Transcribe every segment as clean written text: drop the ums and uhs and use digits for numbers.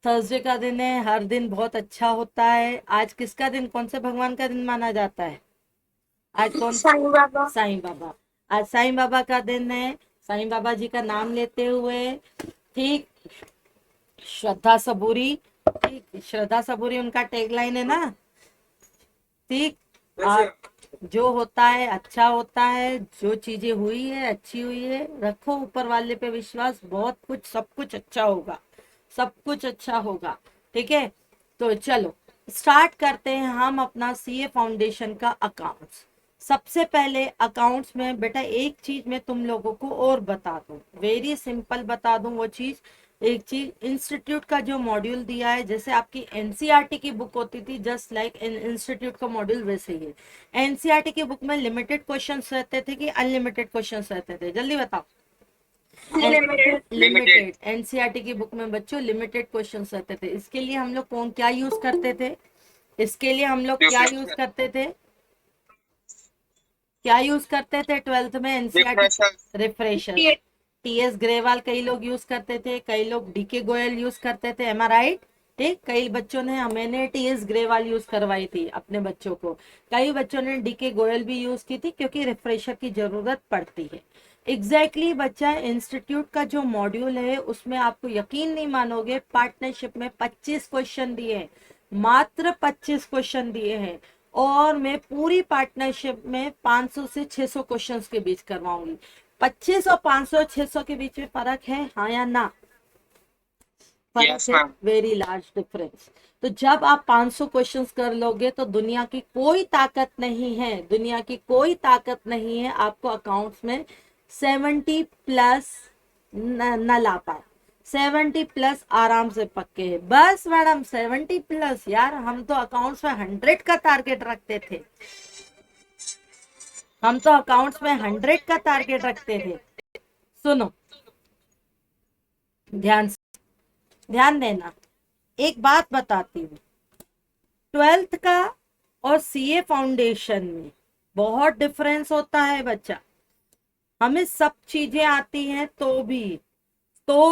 Thursday का दिन है, हर दिन बहुत अच्छा होता है। आज किसका दिन, कौन से भगवान का दिन माना जाता है? आज कौन? साईं बाबा। साईं बाबा। आज साईं बाबा का दिन है। साईं बाबा जी का नाम लेते हुए, ठीक, श्रद्धा सबूरी, ठीक, श्रद्धा सबूरी उनका टैगलाइन है ना, ठीक। और जो होता है अच्छा होता है, जो चीजें हुई है अच्छी हुई है, रखो ऊपर वाले पे विश्वास, बहुत कुछ, सब कुछ अच्छा होगा, सब कुछ अच्छा होगा। ठीक है, तो चलो स्टार्ट करते हैं हम अपना सीए फाउंडेशन का अकाउंट्स। सबसे पहले अकाउंट्स में बेटा एक चीज मैं तुम लोगों को और बता दूं, वेरी सिंपल बता दूं वो चीज। एक चीज, इंस्टीट्यूट का जो मॉड्यूल दिया है, जैसे आपकी एनसीईआरटी की बुक होती थी, जस्ट लाइक इंस्टीट्यूट का मॉड्यूल वैसे ही है। एनसीईआरटी की बुक में लिमिटेड क्वेश्चंस रहते थे कि अनलिमिटेड क्वेश्चंस रहते थे, जल्दी बताओ। लिमिटेड। लिमिटेड। एनसीईआरटी की बुक में बच्चों लिमिटेड क्वेश्चंस रहते थे। इसके लिए हम लोग कौन क्या यूज करते थे? इसके लिए हम लोग क्या यूज करते थे? क्या यूज करते थे ट्वेल्थ में एनसीईआरटी? रिफ्रेशर। टीएस ग्रेवाल कई लोग यूज करते थे, कई लोग डीके गोयल यूज करते थे, एम राइट? ठीक, कई बच्चों ने, मैंने टीएस ग्रेवाल यूज करवाई थी अपने बच्चों को, कई बच्चों ने डीके गोयल भी यूज की थी, क्योंकि रिफ्रेशर की जरूरत पड़ती है। एग्जैक्टली बच्चा, इंस्टीट्यूट का जो मॉड्यूल है उसमें आपको यकीन नहीं मानोगे, पार्टनरशिप में 25 क्वेश्चन दिए हैं, मात्र 25 क्वेश्चन दिए हैं। और मैं पूरी पार्टनरशिप में 500 से 600 क्वेश्चंस के बीच करवाऊंगी। 25 और 500 600 के बीच में फर्क है, हाँ या ना? फर्क है, वेरी लार्ज डिफरेंस। तो जब आप 500 क्वेश्चंस कर लोगे तो दुनिया की कोई ताकत नहीं है, दुनिया की कोई ताकत नहीं है आपको अकाउंट्स में 70 प्लस न ला पाए। 70 प्लस आराम से पक्के है। बस मैडम 70 प्लस, यार हम तो अकाउंट्स में 100 का टारगेट रखते थे, हम तो अकाउंट्स में 100 का टारगेट रखते थे। सुनो, ध्यान ध्यान देना, एक बात बताती हूँ। ट्वेल्थ का और सीए फाउंडेशन में बहुत डिफरेंस होता है बच्चा। हमें सब चीजें आती हैं तो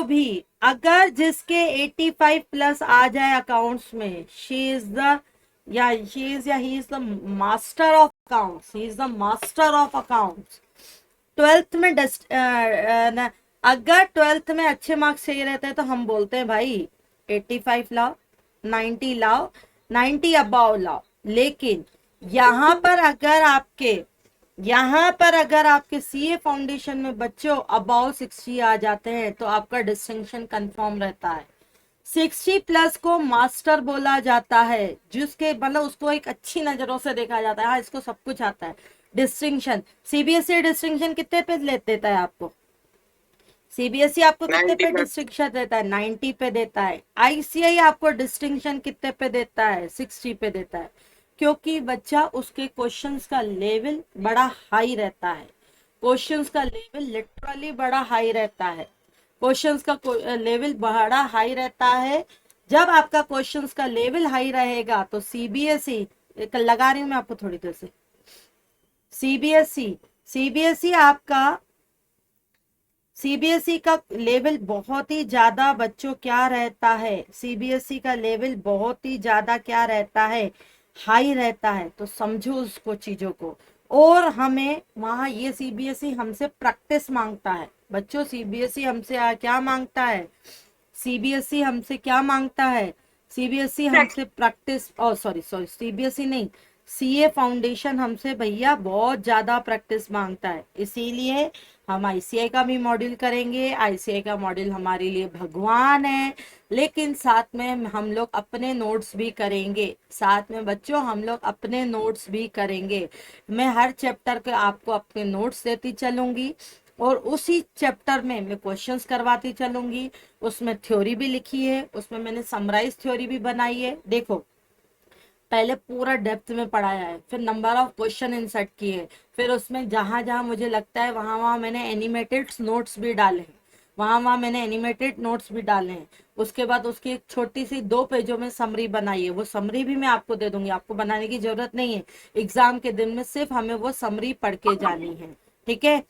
भी अगर जिसके 85 प्लस आ जाए अकाउंट्स में, शी इज द, या शी इज, या he is the master of accounts, he is the master of accounts. Twelfth में अगर ट्वेल्थ में अच्छे मार्क्स चाहिए रहते हैं तो हम बोलते हैं भाई 85 लाओ, 90 लाओ, 90 अबाव लाओ। लेकिन यहाँ पर अगर आपके सीए फाउंडेशन में बच्चों अबाव 60 आ जाते हैं तो आपका डिस्टिंक्शन कंफर्म रहता है। 60 प्लस को मास्टर बोला जाता है, जिसके मतलब उसको एक अच्छी नजरों से देखा जाता है, हाँ इसको सब कुछ आता है। डिस्टिंक्शन, सीबीएसई डिस्टिंक्शन कितने पे देता है आपको? सीबीएसई आपको कितने पे डिस्टिंक्शन देता है? 90 पे देता है। आईसीआई आपको डिस्टिंक्शन कितने पे देता है? 60 पे देता है। क्योंकि बच्चा, उसके क्वेश्चंस का लेवल बड़ा हाई रहता है, क्वेश्चंस का लेवल लिटरली बड़ा हाई रहता है, क्वेश्चंस का लेवल बड़ा हाई रहता है। जब आपका क्वेश्चंस का लेवल हाई रहेगा तो सीबीएसई, लगा रही हूँ मैं आपको थोड़ी देर से, सीबीएसई सीबीएसई आपका, सीबीएसई का लेवल बहुत ही ज्यादा बच्चों क्या रहता है, सीबीएसई का लेवल बहुत ही ज्यादा क्या रहता है, हाई रहता है। तो समझो उसको, चीजों को। और हमें वहां ये सीबीएसई हमसे प्रैक्टिस मांगता है बच्चों, सीबीएसई हमसे क्या मांगता है? सीबीएसई हमसे क्या मांगता है? सीबीएसई हमसे प्रैक्टिस, ओ सॉरी सॉरी, सीबीएसई नहीं, सीए फाउंडेशन हमसे भैया बहुत ज्यादा प्रैक्टिस मांगता है। इसीलिए हम आईसीआई का भी मॉड्यूल करेंगे, आईसीआई का मॉड्यूल हमारे लिए भगवान है, लेकिन साथ में हम लोग अपने नोट्स भी करेंगे, साथ में बच्चों हम लोग अपने नोट्स भी करेंगे। मैं हर चैप्टर के आपको अपने नोट्स देती चलूंगी, और उसी चैप्टर में मैं क्वेश्चंस करवाती चलूंगी। उसमें थ्योरी भी लिखी है, उसमें मैंने समराइज थ्योरी भी बनाई है। देखो, पहले पूरा डेप्थ में पढ़ाया है, फिर नंबर ऑफ क्वेश्चन इंसर्ट किए, फिर उसमें जहां जहां मुझे लगता है वहां वहां मैंने एनिमेटेड नोट्स भी डाले हैं, वहां वहां मैंने एनिमेटेड नोट्स भी डाले हैं। उसके बाद उसकी एक छोटी सी 2 पेजों में समरी बनाई है, वो समरी भी मैं आपको दे दूंगी, आपको बनाने की जरूरत नहीं है। एग्जाम के दिन में सिर्फ हमें वो समरी पढ़ के जानी है, ठीक है?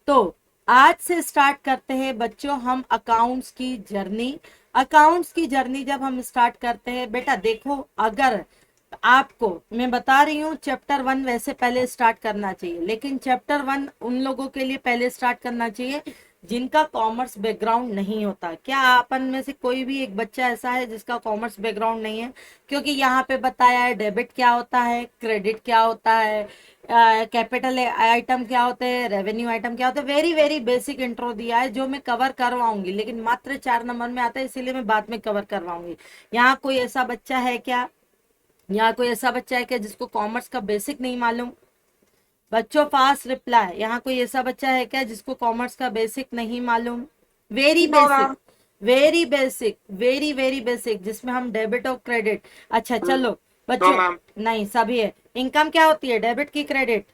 तो आज से स्टार्ट करते हैं बच्चों हम अकाउंट्स की जर्नी। अकाउंट्स की जर्नी जब हम स्टार्ट करते हैं बेटा, देखो अगर आपको मैं बता रही हूँ चैप्टर 1 वैसे पहले स्टार्ट करना चाहिए, लेकिन चैप्टर 1 उन लोगों के लिए पहले स्टार्ट करना चाहिए जिनका कॉमर्स बैकग्राउंड नहीं होता। क्या अपन में से कोई भी एक बच्चा ऐसा है जिसका कॉमर्स बैकग्राउंड नहीं है? क्योंकि यहाँ पे बताया है डेबिट क्या होता है, क्रेडिट क्या होता है, कैपिटल आइटम क्या होते हैं, रेवेन्यू आइटम क्या होते हैं, वेरी वेरी बेसिक इंट्रो दिया है जो मैं कवर करवाऊंगी, लेकिन मात्र 4 नंबर में आता है, इसीलिए मैं बाद में कवर करवाऊंगी। यहाँ कोई ऐसा बच्चा है क्या, यहाँ कोई ऐसा बच्चा है क्या जिसको कॉमर्स का बेसिक नहीं मालूम? बच्चों फास्ट रिप्लाई, यहाँ कोई ऐसा बच्चा है क्या जिसको कॉमर्स का बेसिक नहीं मालूम? Very no basic, ma'am. Very basic, very very basic, जिसमें हम डेबिट और क्रेडिट। अच्छा चलो नो बच्चों, मैम। नहीं सभी है। इनकम क्या होती है, डेबिट की क्रेडिट?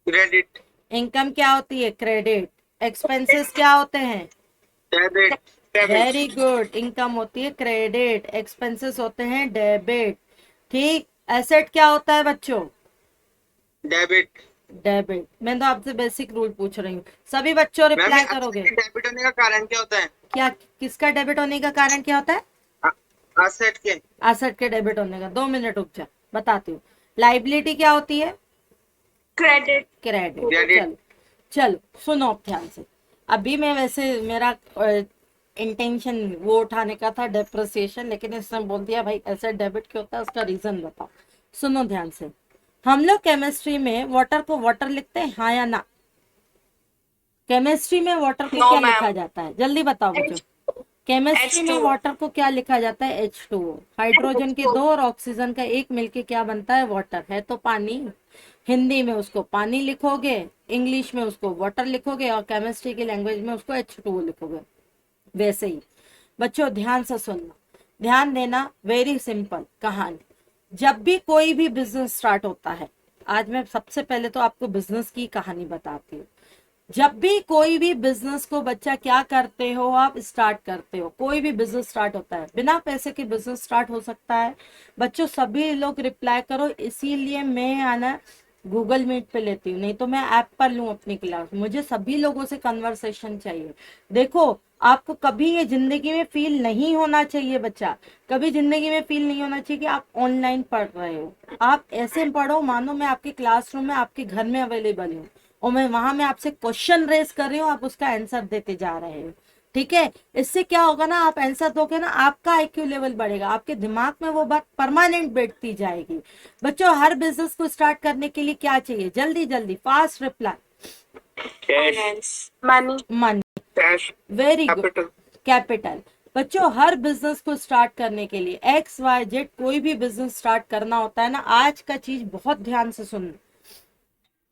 क्रेडिट। इनकम क्या होती है, क्रेडिट। एक्सपेंसेस क्या होते हैं? Debit. Debit. Very good, income होती है क्रेडिट, एक्सपेंसेस होते हैं डेबिट। ठीक, एसेट क्या होता है बच्चों? डेबिट। डेबिट। मैं तो आपसे बेसिक रूल पूछ रही हूँ, सभी बच्चों मैम, ये रिप्लाई करोगे? डेबिट होने का कारण क्या होता है? क्या, किसका डेबिट होने का कारण क्या होता है? असेट के। एसेट के डेबिट होने का। 2 मिनट रुक जा, बताती हूँ। लाइबिलिटी क्या होती है? क्रेडिट। क्रेडिट। क्रेडिट। चलो चलो सुनो अब ध्यान से। अभी मैं वैसे मेरा इंटेंशन वो उठाने का था डेप्रिसिएशन, लेकिन इसने बोल दिया भाई एसेट डेबिट क्यों होता है, उसका रीजन बताओ। सुनो ध्यान से, हम लोग केमिस्ट्री में वाटर को वाटर लिखते हैं, हाँ या ना? केमिस्ट्री में वाटर को नो क्या मैम। लिखा जाता है, जल्दी बताओ बच्चों। केमिस्ट्री में H2O। वाटर को क्या लिखा जाता है, H2O। हाइड्रोजन के 2 और ऑक्सीजन का 1 मिलके क्या बनता है, वाटर, है तो पानी। हिंदी में उसको पानी लिखोगे, इंग्लिश में उसको वाटर लिखोगे, और केमिस्ट्री की लैंग्वेज में उसको H2O लिखोगे। वैसे ही बच्चों ध्यान से सुनना, ध्यान देना, वेरी सिंपल कहानी। जब भी कोई भी बिजनेस स्टार्ट होता है, आज मैं सबसे पहले तो आपको बिजनेस की कहानी बताती हूँ। जब भी कोई भी बिजनेस को बच्चा क्या करते हो, आप स्टार्ट करते हो, कोई भी बिजनेस स्टार्ट होता है, बिना पैसे के बिजनेस स्टार्ट हो सकता है? बच्चों सभी लोग रिप्लाई करो, इसीलिए मैं आना गूगल मीट पे लेती हूँ, नहीं तो मैं ऐप पर लूँ अपनी क्लास। मुझे सभी लोगों से कन्वर्सेशन चाहिए। देखो, आपको कभी ये जिंदगी में फील नहीं होना चाहिए बच्चा, कभी जिंदगी में फील नहीं होना चाहिए कि आप ऑनलाइन पढ़ रहे हो। आप ऐसे पढ़ो मानो मैं आपके क्लासरूम में आपके घर में अवेलेबल हूँ, और मैं वहां में आपसे क्वेश्चन रेज कर रही हूँ, आप उसका आंसर देते जा रहे हो। ठीक है, इससे क्या होगा ना, आप आंसर दोगे ना, आपका आईक्यू लेवल बढ़ेगा, आपके दिमाग में वो बात परमानेंट बैठती जाएगी। बच्चों हर बिजनेस को स्टार्ट करने के लिए क्या चाहिए, जल्दी जल्दी fast reply. Finance. Money. Money. Cash. Very good, capital. Capital. बच्चों हर बिजनेस को स्टार्ट करने के लिए XYZ कोई भी बिजनेस स्टार्ट करना होता है ना, आज का चीज बहुत ध्यान से सुनना,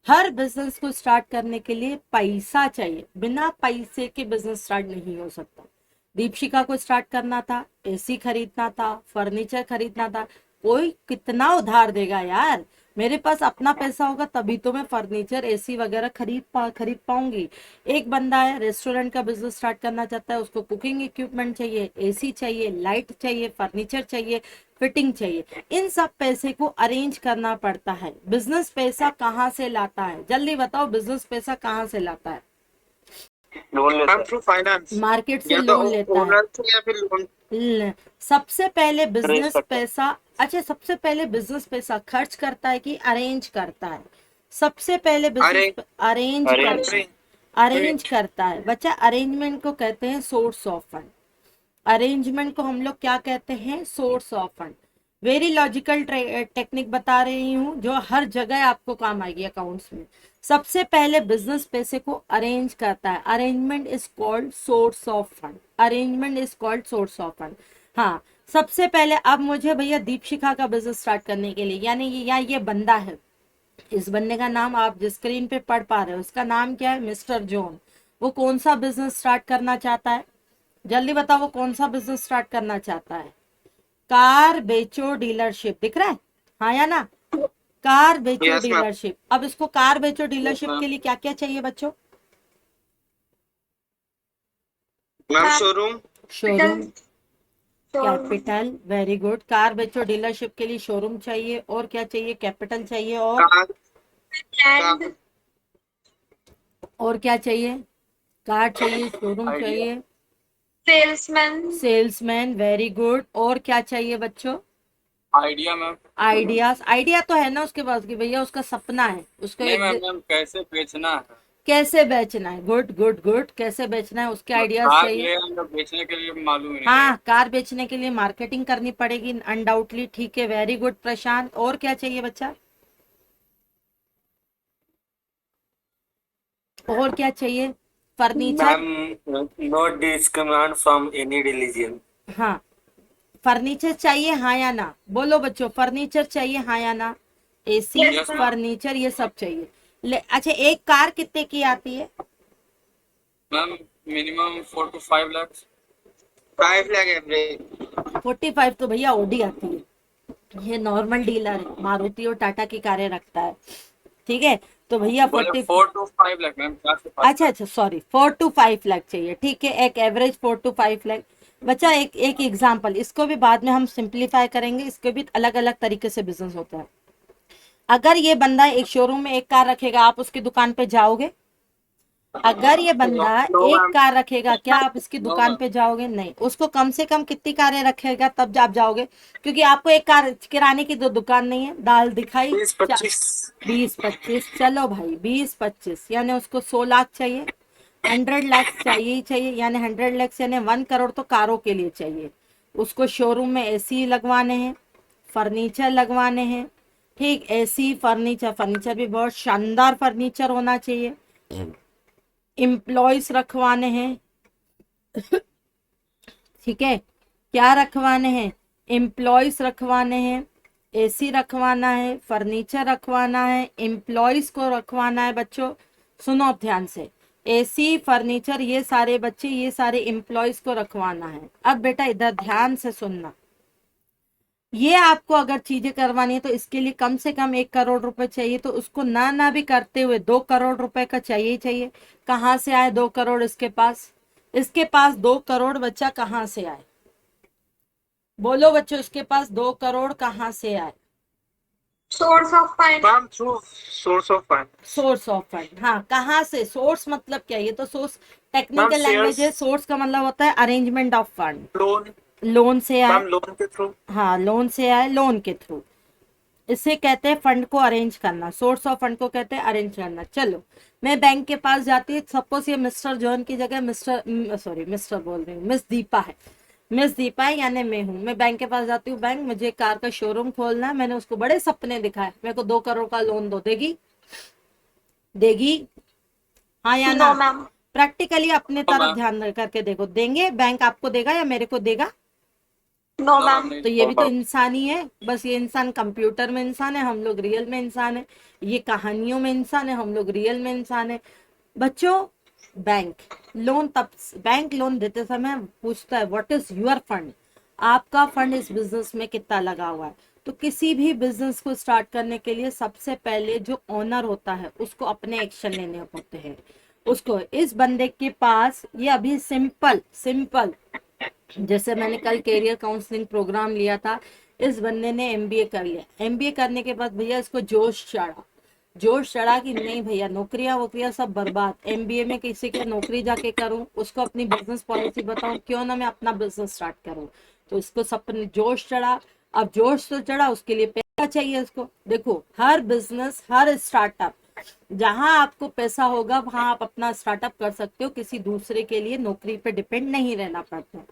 हर बिजनेस को स्टार्ट करने के लिए पैसा चाहिए, बिना पैसे के बिजनेस स्टार्ट नहीं हो सकता। दीपशिका को स्टार्ट करना था, एसी खरीदना था, फर्नीचर खरीदना था, कोई कितना उधार देगा यार? मेरे पास अपना पैसा होगा तभी तो मैं फर्नीचर एसी वगैरह खरीद पाऊंगी। एक बंदा है रेस्टोरेंट का बिजनेस स्टार्ट करना चाहता है, उसको कुकिंग इक्विपमेंट चाहिए, एसी चाहिए, लाइट चाहिए, फर्नीचर चाहिए, फिटिंग चाहिए, इन सब पैसे को अरेंज करना पड़ता है। बिजनेस पैसा कहाँ से लाता है, जल्दी बताओ, बिजनेस पैसा कहाँ से लाता है? लोन लेता है। Through finance. मार्केट से या तो लोन लेता है। ओनर से या फिर लोन। सबसे पहले रेस बिजनेस करता है। पैसा, अच्छा सबसे पहले बिजनेस पैसा खर्च करता है कि अरेंज करता है? सबसे पहले अरे। बिजनेस अरेंज करता है, अरेंज करता है बच्चा। अरेंजमेंट को कहते हैं सोर्स ऑफ फंड, अरेंजमेंट को हम लोग क्या कहते हैं, source of fund. Very logical technique बता रही हूँ जो हर जगह आपको काम आएगी अकाउंट्स में। सबसे पहले बिजनेस पैसे को अरेंज करता है, arrangement is called source of fund, arrangement is called source of fund. हाँ, सबसे पहले अब मुझे भैया दीपशिखा का बिजनेस स्टार्ट करने के लिए, यानी ये बंदा है, इस बंदे का नाम आप जिस स्क्रीन पे पढ़ पा रहे हो, उसका नाम क्या है, मिस्टर जॉन। वो कौन सा बिजनेस स्टार्ट करना चाहता है, जल्दी बताओ, वो कौन सा बिजनेस स्टार्ट करना चाहता है? कार बेचो डीलरशिप, दिख रहा है, हाँ या ना? कार बेचो यस मैम। डीलरशिप। अब इसको कार बेचो यस डीलरशिप मैम। के लिए क्या क्या चाहिए बच्चों? Ma'am, showroom. Showroom, capital, very good. Car बेचो डीलरशिप के लिए शोरूम चाहिए, और क्या चाहिए, कैपिटल चाहिए, कार। लैंड। और क्या चाहिए? कार चाहिए, शोरूम चाहिए, सेल्समैन, सेल्समैन, वेरी गुड। और क्या चाहिए बच्चों? Idea ma'am. आइडियाज। आइडिया तो है ना उसके पास कि भैया उसका सपना है, उसको नहीं एक मैम, मैम कैसे बेचना है? कैसे बेचना है। गुड गुड गुड, कैसे बेचना है उसके आइडियाज कार चाहिए। ले आएंगे बेचने के लिए, मालूम ही नहीं है। हाँ, कार बेचने के लिए मार्केटिंग करनी पड़ेगी अनडाउटली। ठीक है, वेरी गुड प्रशांत। और क्या चाहिए बच्चा? और क्या चाहिए? Furniture. Ma'am, no discrimination from any religion. हाँ, फर्नीचर चाहिए हाँ या ना? बोलो बच्चों, फर्नीचर चाहिए हाँ या ना? AC, Yes, ma'am. फर्नीचर, ये सब चाहिए। अच्छा, एक कार कितने की आती है? Ma'am minimum 4 to 5 lakh. 5 lakh average. 45 तो भैया ओडी आती है, ये नॉर्मल डीलर है, मारुति और टाटा की कारें रखता है। ठीक है, तो भैया बोले 40। 4 to 5 लाख मैम, 4 से 5 अच्छा अच्छा, सॉरी, 4 to 5 लाख चाहिए। ठीक है, एक एवरेज 4 to 5 लाख। बच्चा एक एक एग्जाम्पल, इसको भी बाद में हम सिंप्लीफाई करेंगे, इसके भी अलग अलग तरीके से बिजनेस होता है। अगर ये बंदा एक शोरूम में एक कार रखेगा, आप उसकी दुकान पे जाओगे? अगर ये बंदा No, एक ma'am. कार रखेगा, क्या आप इसकी No, दुकान ma'am. पे जाओगे? नहीं। उसको कम से कम कितनी कारें रखेगा तब आप जाओगे? क्योंकि आपको एक कार किराने की तो दुकान नहीं है। दाल दिखाई 20-25। 20-25, चलो भाई 20-25, यानी उसको 100 लाख चाहिए। 100 लाख चाहिए ही चाहिए, यानी 100 लाख यानी 1 करोड़ तो कारों के लिए चाहिए। उसको शोरूम में एसी लगवाने हैं, फर्नीचर लगवाने हैं। ठीक, एसी, फर्नीचर, फर्नीचर भी बहुत शानदार फर्नीचर होना चाहिए। एम्प्लॉयज रखवाने हैं। ठीक है, क्या रखवाने हैं? एम्प्लॉयज रखवाने हैं, एसी रखवाना है, फर्नीचर रखवाना है, एम्प्लॉयज को रखवाना है। बच्चों सुनो अब ध्यान से, एसी, फर्नीचर, ये सारे बच्चे, ये सारे एम्प्लॉयज को रखवाना है। अब बेटा इधर ध्यान से सुनना, ये आपको अगर चीजें करवानी है तो इसके लिए कम से कम 1 करोड़ रुपए चाहिए। तो उसको ना भी करते हुए 2 करोड़ रुपए का चाहिए ही चाहिए। कहाँ से आए 2 करोड़ इसके पास? इसके पास 2 करोड़ बच्चा कहाँ से आए? बोलो बच्चों, इसके पास 2 करोड़ कहाँ से आए? Source of finance ma'am, through source of finance. Source of fund. हाँ, कहाँ से? सोर्स मतलब क्या? ये तो सोर्स मैम टेक्निकल लैंग्वेज है। शेयर्स, सोर्स का मतलब होता है arrangement of fund. Loan. Loan से आए। मैम लोन के थ्रू। हाँ, लोन से आए, लोन के थ्रू। इसे कहते हैं फंड को अरेंज करना। सोर्स ऑफ फंड को कहते हैं अरेंज करना। चलो, मैं बैंक के पास जाती हूँ, सपोज ये मिस्टर जॉन की जगह मिस्टर बोल रही हूँ, मिस दीपा है। मिस दीपा है यानी मैं हूँ। मैं बैंक के पास जाती हूँ, बैंक मुझे कार का शोरूम खोलना है, मैंने उसको बड़े सपने दिखाए, मेरे को 2 करोड़ का लोन दो, देगी? देगी हाँ या नो ना? मैम। प्रैक्टिकली अपने नो तरफ मैम। ध्यान करके देखो, देंगे? बैंक आपको देगा या मेरे को देगा? No ma'am. तो ये भी तो इंसान ही है, बस ये इंसान कंप्यूटर में इंसान है, हम लोग रियल में इंसान है। ये कहानियों में इंसान है, हम लोग रियल में इंसान है। बच्चों, बैंक लोन देते समय पूछता है व्हाट इज योर फंड, आपका फंड इस बिजनेस में कितना लगा हुआ है। तो किसी भी बिजनेस को स्टार्ट करने के लिए सबसे पहले जो ओनर होता है उसको अपने एक्शन लेने होते हैं। उसको, इस बंदे के पास ये अभी सिंपल सिंपल, जैसे मैंने कल कैरियर काउंसलिंग प्रोग्राम लिया था, इस बंदे ने एमबीए कर लिया। एमबीए करने के बाद भैया इसको जोश चढ़ा कि नहीं भैया, नौकरियां वोकरियां सब बर्बाद, एमबीए में किसी के नौकरी जाके करूं, उसको अपनी बिजनेस पॉलिसी बताऊं, क्यों ना मैं अपना बिजनेस स्टार्ट करूं। तो इसको सपने जोश चढ़ा। अब जोश तो चढ़ा, उसके लिए पैसा चाहिए इसको। देखो, हर बिजनेस, हर स्टार्टअप, जहां आपको पैसा होगा वहां आप अपना स्टार्टअप कर सकते हो, किसी दूसरे के लिए नौकरी पे डिपेंड नहीं रहना पड़ता।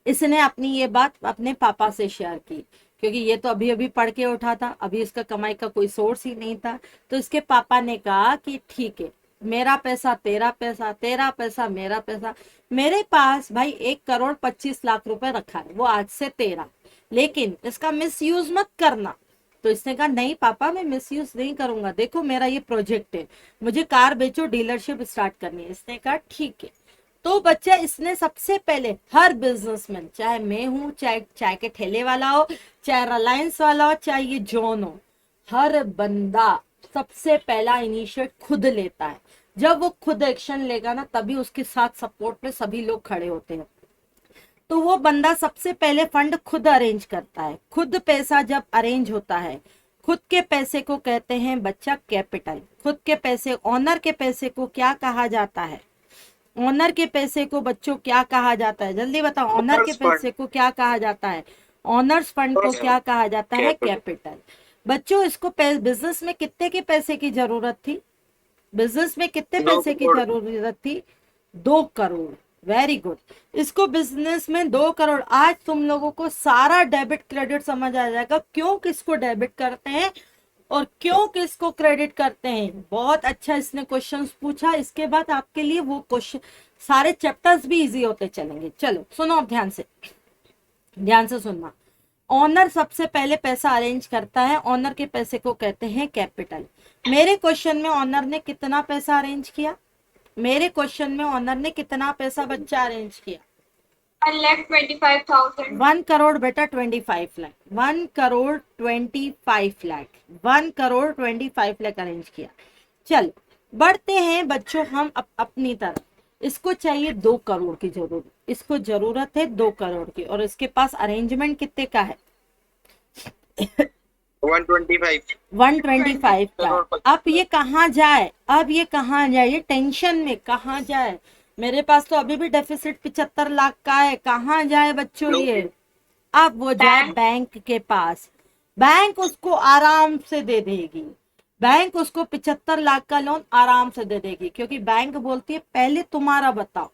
इसने अपनी ये बात अपने पापा से शेयर की, क्योंकि ये तो अभी अभी पढ़ के उठा था, अभी इसका कमाई का कोई सोर्स ही नहीं था। तो इसके पापा ने कहा कि ठीक है, मेरा पैसा तेरा पैसा, तेरा पैसा मेरा पैसा। मेरे पास भाई 1 करोड़ 25 लाख रुपए रखा है, वो आज से तेरा, लेकिन इसका मिस यूज मत करना। तो इसने कहा नहीं पापा, मैं मिस यूज नहीं करूंगा, देखो मेरा ये प्रोजेक्ट है, मुझे कार बेचो, डीलरशिप स्टार्ट करनी है। इसने कहा ठीक है। तो बच्चा, इसने सबसे पहले, हर बिजनेसमैन, चाहे मैं हूं, चाहे चाय के ठेले वाला हो, चाहे रिलायंस वाला हो, चाहे ये जॉन हो, हर बंदा सबसे पहला इनिशिएट खुद लेता है। जब वो खुद एक्शन लेगा ना, तभी उसके साथ सपोर्ट में सभी लोग खड़े होते हैं। तो वो बंदा सबसे पहले फंड खुद अरेंज करता है। खुद पैसा जब अरेंज होता है, खुद के पैसे को कहते हैं बच्चा कैपिटल। खुद के पैसे, ओनर के पैसे को क्या कहा जाता है? ऑनर के पैसे को बच्चों क्या कहा जाता है? जल्दी बताओ, ऑनर के Owners fund. पैसे को क्या कहा जाता है? ऑनर्स फंड को क्या कहा जाता है? Capital. कैपिटल। बच्चों इसको बिजनेस में कितने के पैसे की जरूरत थी? बिजनेस में कितने 2 पैसे की करोड़. जरूरत थी? 2 करोड़। Very good. इसको बिजनेस में 2 करोड़। आज तुम लोगों को सारा डेबिट क्रेडिट समझ आ जाएगा, क्यों किसको डेबिट करते हैं और क्यों किसको क्रेडिट करते हैं। बहुत अच्छा इसने क्वेश्चंस पूछा। इसके बाद आपके लिए वो क्वेश्चन सारे चैप्टर्स भी इजी होते चलेंगे। चलो सुनो अब ध्यान से सुनना। ऑनर सबसे पहले पैसा अरेंज करता है, ऑनर के पैसे को कहते हैं कैपिटल। मेरे क्वेश्चन में ऑनर ने कितना पैसा अरेंज किया? मेरे क्वेश्चन में ऑनर ने कितना पैसा बच्चा अरेंज किया? 1,25,000. 1 करोड़ बेटा, 25 लाख। 1 करोड़ 25 लाख। 1 करोड़ 25 लाख अरेंज किया। चल बढ़ते हैं बच्चों हम अपनी तरफ। इसको चाहिए 2 करोड़ की जरूरत, इसको जरूरत है 2 करोड़ की, और इसके पास अरेंजमेंट कितने का है? 125. 125 का। अब ये कहाँ जाए? अब ये कहाँ जाए? ये टेंशन में कहाँ जाए? मेरे पास तो अभी भी डेफिसिट 75 लाख का है। कहाँ जाए बच्चों ये? अब वो जाए बैंक के पास। बैंक उसको आराम से दे देगी। बैंक उसको 75 लाख का लोन आराम से दे देगी, क्योंकि बैंक बोलती है पहले तुम्हारा बताओ।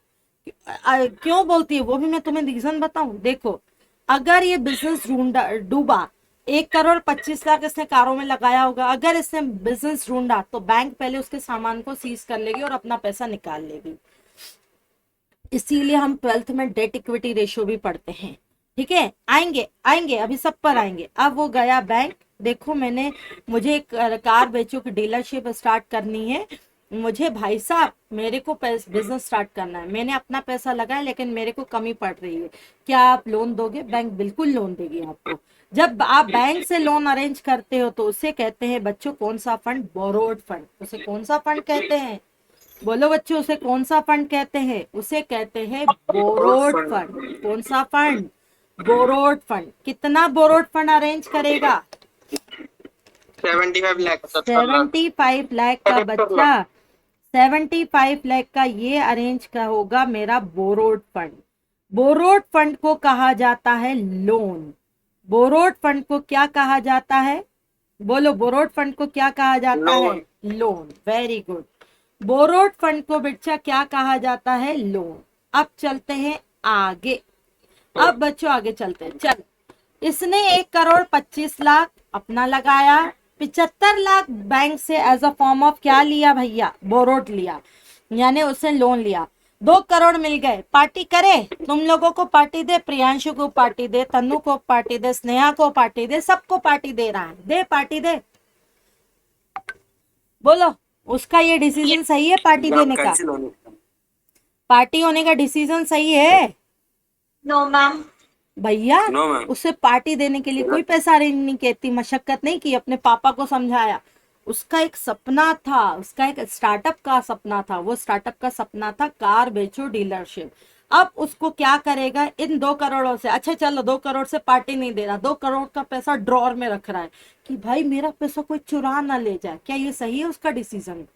क्यों बोलती है वो भी मैं तुम्हें रीजन बताऊं। देखो, अगर ये बिजनेस डूबा, 1 करोड़ 25 लाख इसने कारों में लगाया होगा, अगर इसने बिजनेस ढूंढा तो बैंक पहले उसके सामान को सीज कर लेगी और अपना पैसा निकाल लेगी। इसीलिए हम 12th में डेट इक्विटी रेशियो भी पढ़ते हैं। ठीक है, आएंगे अभी सब पर आएंगे। अब वो गया बैंक। देखो मुझे एक कार बेचो की डीलरशिप स्टार्ट करनी है। मुझे भाई साहब मेरे को बिजनेस स्टार्ट करना है, मैंने अपना पैसा लगाया लेकिन मेरे को कमी पड़ रही है, क्या आप लोन दोगे? बैंक बिल्कुल लोन देगी आपको। जब आप बैंक से लोन अरेंज करते हो तो उसे कहते हैं बच्चों कौन सा फंड? Borrowed fund. उसे कौन सा फंड कहते हैं? बोलो बच्चों, उसे कौन सा फंड कहते हैं? उसे कहते हैं बोरोड फंड। कौन सा फंड? Borrowed fund. कितना बोरोड फंड अरेंज करेगा? 75 लाख. 75 लाख का बच्चा, 75 लाख का ये अरेंज का होगा मेरा बोरोड फंड। बोरोड फंड को कहा जाता है लोन। बोरोड फंड को क्या कहा जाता है? बोलो, बोरोड फंड को क्या कहा जाता है? Loan. Very good. Borrowed fund को बच्चा क्या कहा जाता है? लोन। अब चलते हैं आगे। अब बच्चों आगे चलते हैं। चल, इसने 1 करोड़ 25 लाख अपना लगाया, 75 लाख बैंक से एज अ फॉर्म ऑफ क्या लिया भैया? बोरोड लिया, यानी उसने लोन लिया। 2 करोड़ मिल गए। पार्टी करे? तुम लोगों को पार्टी दे, प्रियांशु को पार्टी दे, तन्नू को पार्टी दे, स्नेहा को पार्टी दे, सबको पार्टी दे रहा है। दे पार्टी दे। बोलो, उसका ये डिसीजन सही है पार्टी देने का? कैंसिल होने का. पार्टी होने का डिसीजन सही है No, ma'am. भैया? No, ma'am. उसे पार्टी देने के लिए कोई पैसा अरेंज नहीं किया, इतनी मशक्कत नहीं की, अपने पापा को समझाया। उसका एक सपना था, उसका एक स्टार्टअप का सपना था। वो स्टार्टअप का सपना था कार बेचो डीलरशिप। अब उसको क्या करेगा इन 2 करोड़ों से? अच्छा चलो, 2 करोड़ से पार्टी नहीं दे रहा, 2 करोड़ का पैसा ड्रॉर में रख रहा है कि भाई मेरा पैसा कोई चुरा ना ले जाए। क्या ये सही है उसका डिसीजन?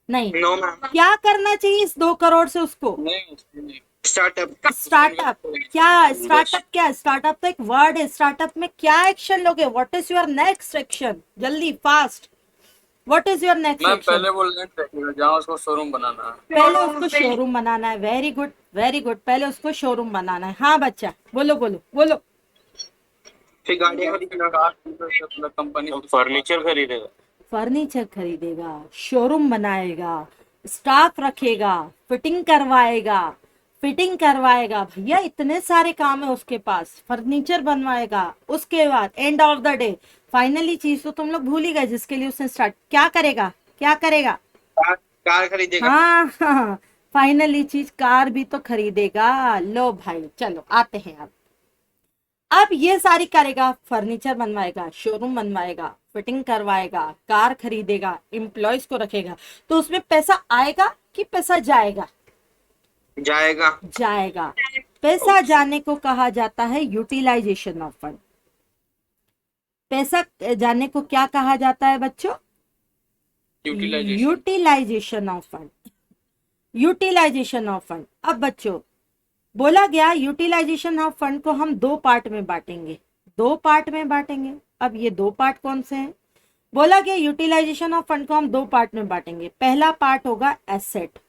नहीं। No, ma'am. क्या करना चाहिए इस 2 करोड़ से उसको? नहीं. Startup. स्टार्टअप। क्या स्टार्टअप? क्या स्टार्टअप तो एक वर्ड है। स्टार्टअप में क्या एक्शन लोगे? What is your next action? जल्दी fast, what is your next ma'am action? पहले वो लैंड देखिएगा जहाँ उसको शोरूम बनाना है. पहले उसको शोरूम बनाना है। Very good, very good. पहले उसको शोरूम बनाना है। हाँ बच्चा, बोलो बोलो बोलो। फिर गाड़ी खरीदेगा, कंपनी फर्नीचर खरीदेगा. फर्नीचर खरीदेगा, शोरूम बनाएगा, स्टाफ रखेगा, फिटिंग करवाएगा भैया, इतने सारे काम है उसके पास। फर्नीचर बनवाएगा, उसके बाद end of the day finally चीज तो तुम लोग भूल ही गए जिसके लिए उसने स्टार्ट क्या करेगा? कार खरीदेगा. हाँ, फाइनली चीज कार भी तो खरीदेगा। लो भाई चलो आते हैं अब ये सारी करेगा, फर्नीचर बनवाएगा, शोरूम बनवाएगा, फिटिंग करवाएगा, कार खरीदेगा, एम्प्लॉयज को रखेगा, तो उसमें पैसा आएगा कि पैसा जाएगा? जाएगा। पैसा जाने को कहा जाता है यूटिलाइजेशन ऑफ फंड। पैसा जाने को क्या कहा जाता है बच्चों? Utilisation of fund. Utilisation of fund. अब बच्चों बोला गया यूटिलाइजेशन ऑफ फंड को हम दो पार्ट में बांटेंगे, दो पार्ट में बांटेंगे। अब ये दो पार्ट कौन से हैं? बोला गया यूटिलाइजेशन ऑफ फंड को हम दो पार्ट में बांटेंगे। पहला पार्ट होगा एसेट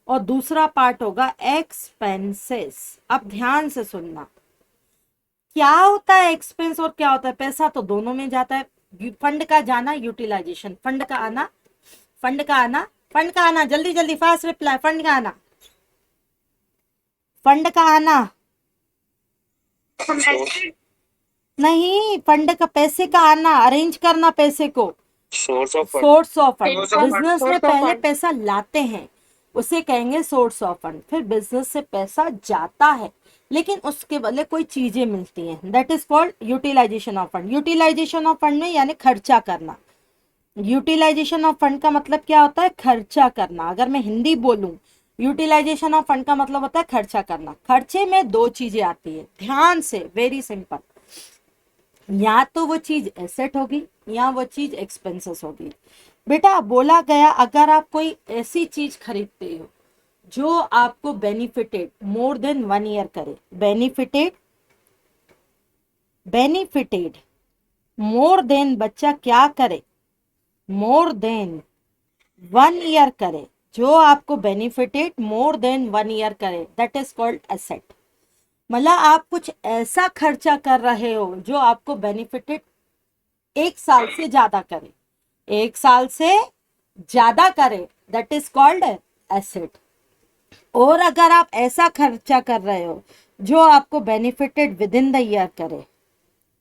और दूसरा पार्ट होगा एक्सपेंसेस। अब ध्यान से सुनना, क्या होता है एक्सपेंस और क्या होता है पैसा, तो दोनों में जाता है। फंड का जाना यूटिलाइजेशन, फंड का आना, फंड का आना, फंड का आना, जल्दी जल्दी फास्ट रिप्लाई, फंड का आना, फंड का आना नहीं, फंड का पैसे का आना, अरेंज करना पैसे को, Source of fund. Source of fund. Source of fund, business में source of पहले fund. पैसा लाते हैं उसे कहेंगे सोर्स ऑफ फंड, फिर बिजनेस से पैसा जाता है लेकिन उसके बदले कोई चीजें मिलती हैं, that is called utilisation of fund. Utilisation of fund में यानी खर्चा करना। यूटिलाइजेशन ऑफ फंड का मतलब क्या होता है? खर्चा करना। अगर मैं हिंदी बोलूं, यूटिलाइजेशन ऑफ फंड का मतलब होता है खर्चा करना। खर्चे में दो चीजें आती है, ध्यान से, वेरी सिंपल, या तो वो चीज एसेट होगी या वो चीज एक्सपेंसेस होगी। बेटा बोला गया अगर आप कोई ऐसी चीज खरीदते हो जो आपको बेनिफिटेड मोर देन 1 ईयर करे, बेनिफिटेड मोर देन, बच्चा क्या करे? मोर देन 1 ईयर करे, जो आपको बेनिफिटेड मोर देन 1 ईयर करे, दैट इज कॉल्ड एसेट। मतलब आप कुछ ऐसा खर्चा कर रहे हो जो आपको बेनिफिटेड 1 साल से ज्यादा करे, 1 साल से ज्यादा करे, दैट इज कॉल्ड एसेट। और अगर आप ऐसा खर्चा कर रहे हो जो आपको benefited within the year करे,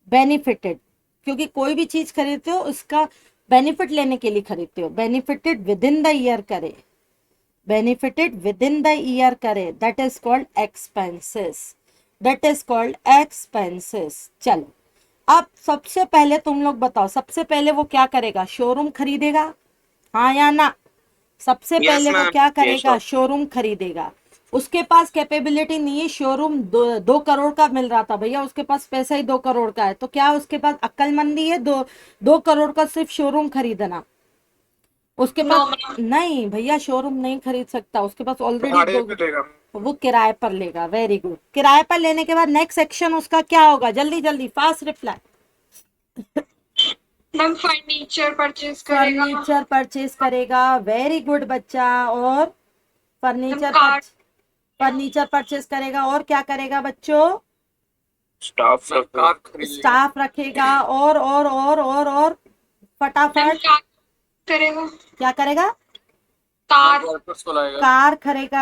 बेनिफिटेड, क्योंकि कोई भी चीज खरीदते हो उसका बेनिफिट लेने के लिए खरीदते हो, benefited within the year करे, benefited within the year करे, that is called expenses, that is called expenses. चलो अब सबसे पहले तुम लोग बताओ, सबसे पहले वो क्या करेगा? शोरूम खरीदेगा, हाँ या ना? सबसे Yes, पहले वो ma'am. क्या Yes, करेगा? sir. शोरूम खरीदेगा। उसके पास कैपेबिलिटी नहीं है, शोरूम 2 करोड़ का मिल रहा था भैया, उसके पास पैसा ही 2 करोड़ का है, तो क्या उसके पास अक्लमंदी है 2 करोड़ का सिर्फ शोरूम खरीदना? उसके पास नहीं भैया, शोरूम नहीं खरीद सकता, उसके पास ऑलरेडी भाड़े पे देगा। वो किराए पर लेगा। Very good. किराए पर लेने के बाद नेक्स्ट सेक्शन उसका क्या होगा? जल्दी जल्दी fast reply. Ma'am furniture purchase करेगा, फर्नीचर परचेज करेगा, वेरी गुड बच्चा। और कार। फर्नीचर परचेज करेगा और क्या करेगा बच्चों? Staff. कार खरीदेगा। स्टाफ रखेगा और फटाफट कार करेगा, क्या करेगा? कार वर्कर्स को लाएगा।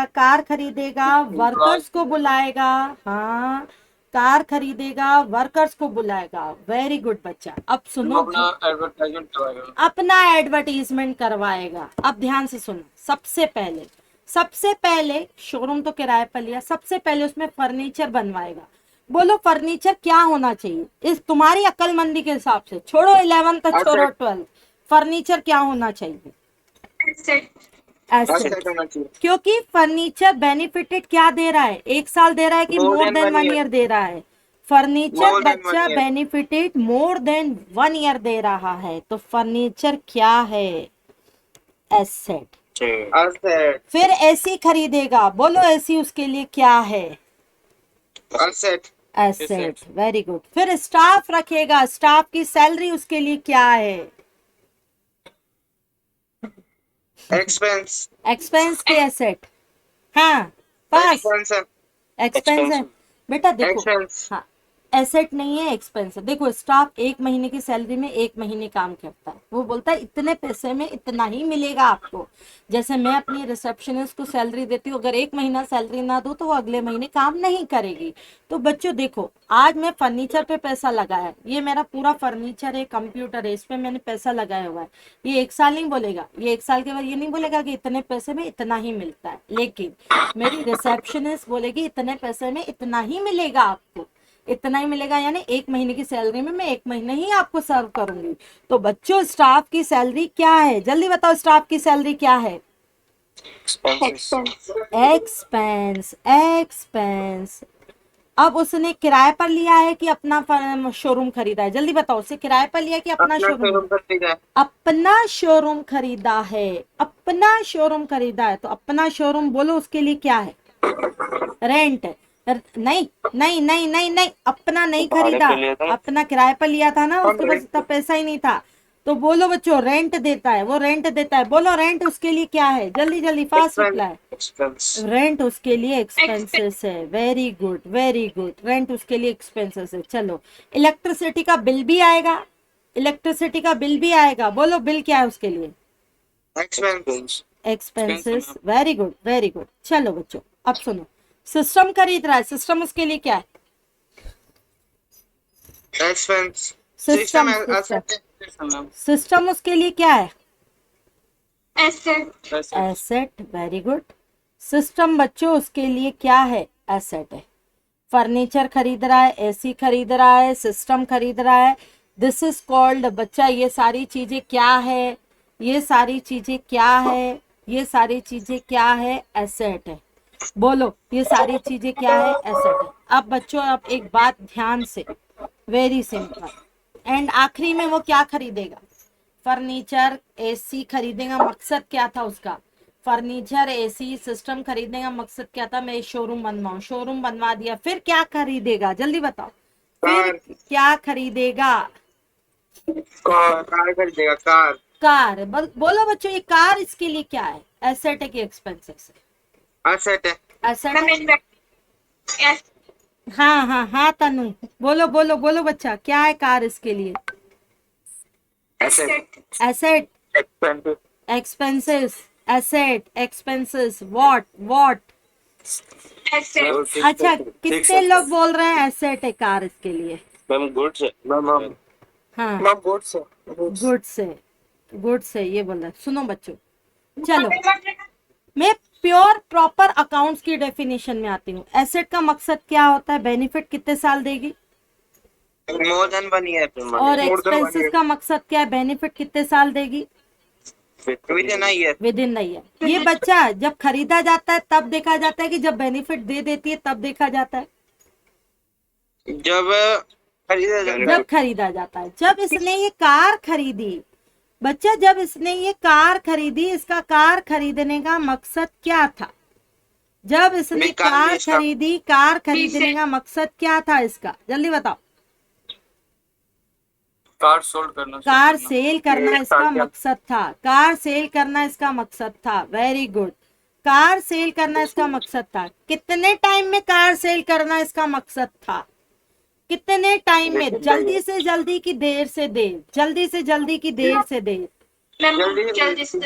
कार खरीदेगा, वर्कर्स को बुलाएगा, हाँ कार खरीदेगा, वर्कर्स को बुलाएगा। वेरी गुड बच्चा। अब वो सुनो, अपना एडवर्टाइजमेंट करवाएगा। अपना एडवर्टीजमेंट करवाएगा। अब ध्यान से सुनो, सबसे पहले शोरूम तो किराए पर लिया, सबसे पहले उसमें फर्नीचर बनवाएगा। बोलो फर्नीचर क्या होना चाहिए इस तुम्हारी अक्लमंदी के हिसाब से? छोड़ो 11th तक, छोड़ो 12th, फर्नीचर क्या होना चाहिए? Set asset. क्योंकि फर्नीचर बेनिफिटेड क्या दे रहा है? 1 साल दे रहा है कि मोर देन 1 ईयर दे रहा है? फर्नीचर More than बच्चा 1 year. Benefited more than 1 year दे रहा है, तो फर्नीचर क्या है? एसेट। एसेट। फिर एसी खरीदेगा, बोलो एसी उसके लिए क्या है? एसेट। एसेट। Very good. फिर स्टाफ रखेगा, स्टाफ की सैलरी उसके लिए क्या है? एक्सपेंस। एक्सपेंस के एसेट। हाँ पास। एक्सपेंस। एक्सपेंस है बेटा, देखो एक्सपेंस। हाँ एसेट नहीं है, एक्सपेंस है। देखो स्टाफ 1 महीने की सैलरी में 1 महीने काम करता है, वो बोलता है इतने पैसे में इतना ही मिलेगा आपको। जैसे मैं अपनी रिसेप्शनिस्ट को सैलरी देती हूँ, अगर 1 महीना सैलरी ना दूँ तो वो अगले महीने काम नहीं करेगी। तो बच्चों देखो, आज मैं फर्नीचर पे पैसा लगाया, ये मेरा पूरा फर्नीचर है, कंप्यूटर है, इस पे मैंने पैसा लगाया हुआ है। ये 1 साल नहीं बोलेगा, ये 1 साल के बाद ये नहीं बोलेगा कि इतने पैसे में इतना ही मिलता है, लेकिन मेरी रिसेप्शनिस्ट बोलेगी इतने पैसे में इतना ही मिलेगा आपको, इतना ही मिलेगा, यानी 1 महीने की सैलरी में मैं 1 महीने ही आपको सर्व करूंगी। तो बच्चों स्टाफ की सैलरी क्या है? जल्दी बताओ, स्टाफ की सैलरी क्या है? एक्सपेंस। एक्सपेंस। अब उसने किराए पर लिया है कि अपना शोरूम खरीदा है? जल्दी बताओ, उससे किराए पर लिया है कि अपना अपना शोरूम? शोरूम खरीदा है। अपना शोरूम खरीदा है, अपना शोरूम खरीदा है। तो अपना शोरूम बोलो उसके लिए क्या है? रेंट। नहीं नहीं नहीं नहीं नहीं, अपना नहीं खरीदा, अपना किराए पर लिया था ना, उसके पास इतना पैसा ही नहीं था। तो बोलो बच्चों, रेंट देता है, वो रेंट देता है। बोलो रेंट उसके लिए क्या है? जल्दी जल्दी फास्ट रिप्लाई। Expense. रेंट उसके लिए एक्सपेंसेस है। Very good very good, rent उसके लिए एक्सपेंसेस है। चलो, इलेक्ट्रिसिटी का बिल भी आएगा, इलेक्ट्रिसिटी का बिल भी आएगा। बोलो बिल क्या है उसके लिए? Expense. Expenses. Very good very good. चलो बच्चों, अब सुनो, सिस्टम खरीद रहा है, सिस्टम उसके लिए क्या है? एक्सपेंस। सिस्टम सिस्टम उसके लिए क्या है? Asset. Asset. Very good. System बच्चों उसके लिए क्या है? एसेट है। फर्नीचर खरीद रहा है, एसी खरीद रहा है, सिस्टम खरीद रहा है। दिस इज कॉल्ड बच्चा, ये सारी चीजें क्या है? ये सारी चीजें क्या है? ये सारी चीजें क्या है? एसेट है। बोलो, ये सारी चीजें क्या है? एसेट है। अब बच्चों, अब एक बात ध्यान से, वेरी सिंपल। एंड आखिरी में वो क्या खरीदेगा? फर्नीचर, एसी खरीदेगा। मकसद क्या था उसका? फर्नीचर, एसी, सिस्टम खरीदने का मकसद क्या था? मैं शोरूम बनवाऊं। शोरूम बनवा दिया, फिर क्या खरीदेगा? जल्दी बताओ, फिर क्या खरीदेगा? कार खरीदेगा, कार। कार। बोलो बच्चों, ये कार इसके लिए क्या है? एसेट है कि एक्सपेंसेस है? एसेट है। एसेट है। हाँ हाँ हाँ तनु, बोलो बोलो बोलो बच्चा, क्या है कार इसके लिए? Asset. Asset, Expensive. Expenses, asset, expenses, what? Asset. अच्छा, कितने लोग बोल रहे हैं एसेट है कार इसके लिए? मैम गुड्स है मैम। हाँ, मैम गुड्स है। गुड से ये बोल रहा है। सुनो बच्चों, चलो मैं प्योर प्रॉपर अकाउंट्स की डेफिनेशन में आती हूँ। एसेट का मकसद क्या होता है? बेनिफिट कितने साल देगी? मोर देन 1 ईयर। और एक्सपेंसेस का मकसद क्या है? बेनिफिट कितने साल देगी? Within a year. With in year. ये बच्चा जब खरीदा जाता है तब देखा जाता है कि जब बेनिफिट दे देती है तब देखा जाता है? जब खरीदा जाता है। जब खरीदा जाता है। जब इसने ये कार खरीदी बच्चा, जब इसने ये कार खरीदी, इसका कार खरीदने का मकसद क्या था? जब इसने मैं कार कार बेचना। खरीदी, कार खरीदने का मकसद क्या था इसका? जल्दी बताओ। कार सोल्ड करना। कार सेल करना इसका मकसद था। कार सेल करना इसका मकसद था। वेरी गुड, कार सेल करना इसका मकसद था। कितने टाइम में कार सेल करना इसका मकसद था? कितने टाइम में? जल्दी से जल्दी की देर से देर? जल्दी से जल्दी की देर से देर? जल्दी से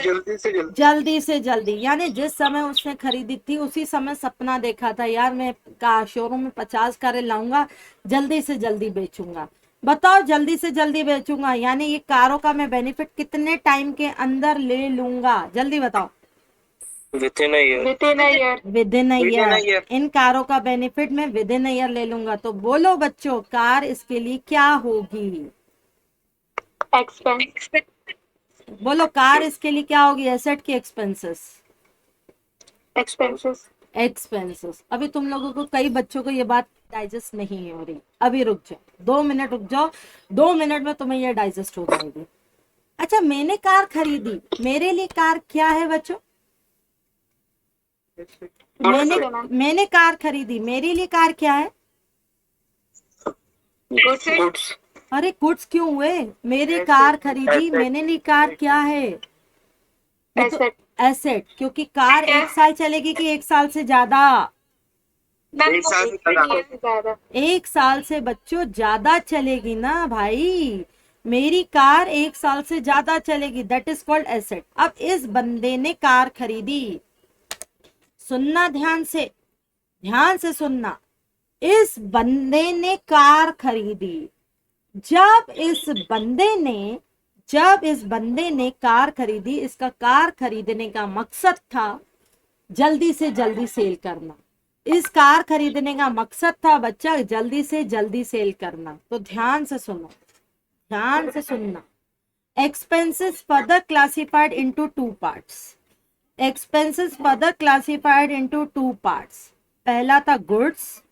जल्दी से जल्दी। यानी जिस समय उसने खरीदी थी उसी समय सपना देखा था, यार मैं कार शोरूम में 50 कारें लाऊंगा, जल्दी से जल्दी बेचूंगा। बताओ, जल्दी से जल्दी बेचूंगा, यानी ये कारों का मैं बेनिफिट कितने टाइम के अंदर ले लूंगा? जल्दी बताओ। Within a year. Within year. इन कारों का बेनिफिट मैं विद इन ईयर ले लूंगा। तो बोलो बच्चों, कार इसके लिए क्या होगी? एक्सपेंस। बोलो, कार इसके लिए क्या होगी? एसेट की एक्सपेंसेस? एक्सपेंसेस। एक्सपेंसेस। अभी तुम लोगों को, कई बच्चों को ये बात डाइजेस्ट नहीं हो रही। अभी रुक जाओ, 2 मिनट रुक जाओ, 2 मिनट में तुम्हें ये डाइजेस्ट हो जाएगी। अच्छा, मैंने कार खरीदी, मेरे लिए कार क्या है बच्चों? मैंने कार खरीदी, मेरे लिए कार क्या है? गुड्स। अरे गुड्स क्यों हुए? मेरे कार खरीदी, मैंने लिए कार क्या है? एसेट। एसेट, क्योंकि कार 1 साल चलेगी कि 1 साल से ज्यादा? एक साल से ज्यादा। 1 साल से बच्चों ज्यादा चलेगी ना भाई। मेरी कार 1 साल से ज्यादा चलेगी, दैट इज कॉल्ड एसेट। अब इस बंदे ने कार खरीदी, सुनना ध्यान से सुनना। इस बंदे ने कार खरीदी। जब इस बंदे ने कार खरीदी, इसका कार खरीदने का मकसद था जल्दी से जल्दी सेल करना। इस कार खरीदने का मकसद था बच्चा जल्दी से जल्दी सेल करना। तो ध्यान से सुनना। Expenses further classified into 2 parts. Expenses further classified into 2 parts. पहला था गुड्स,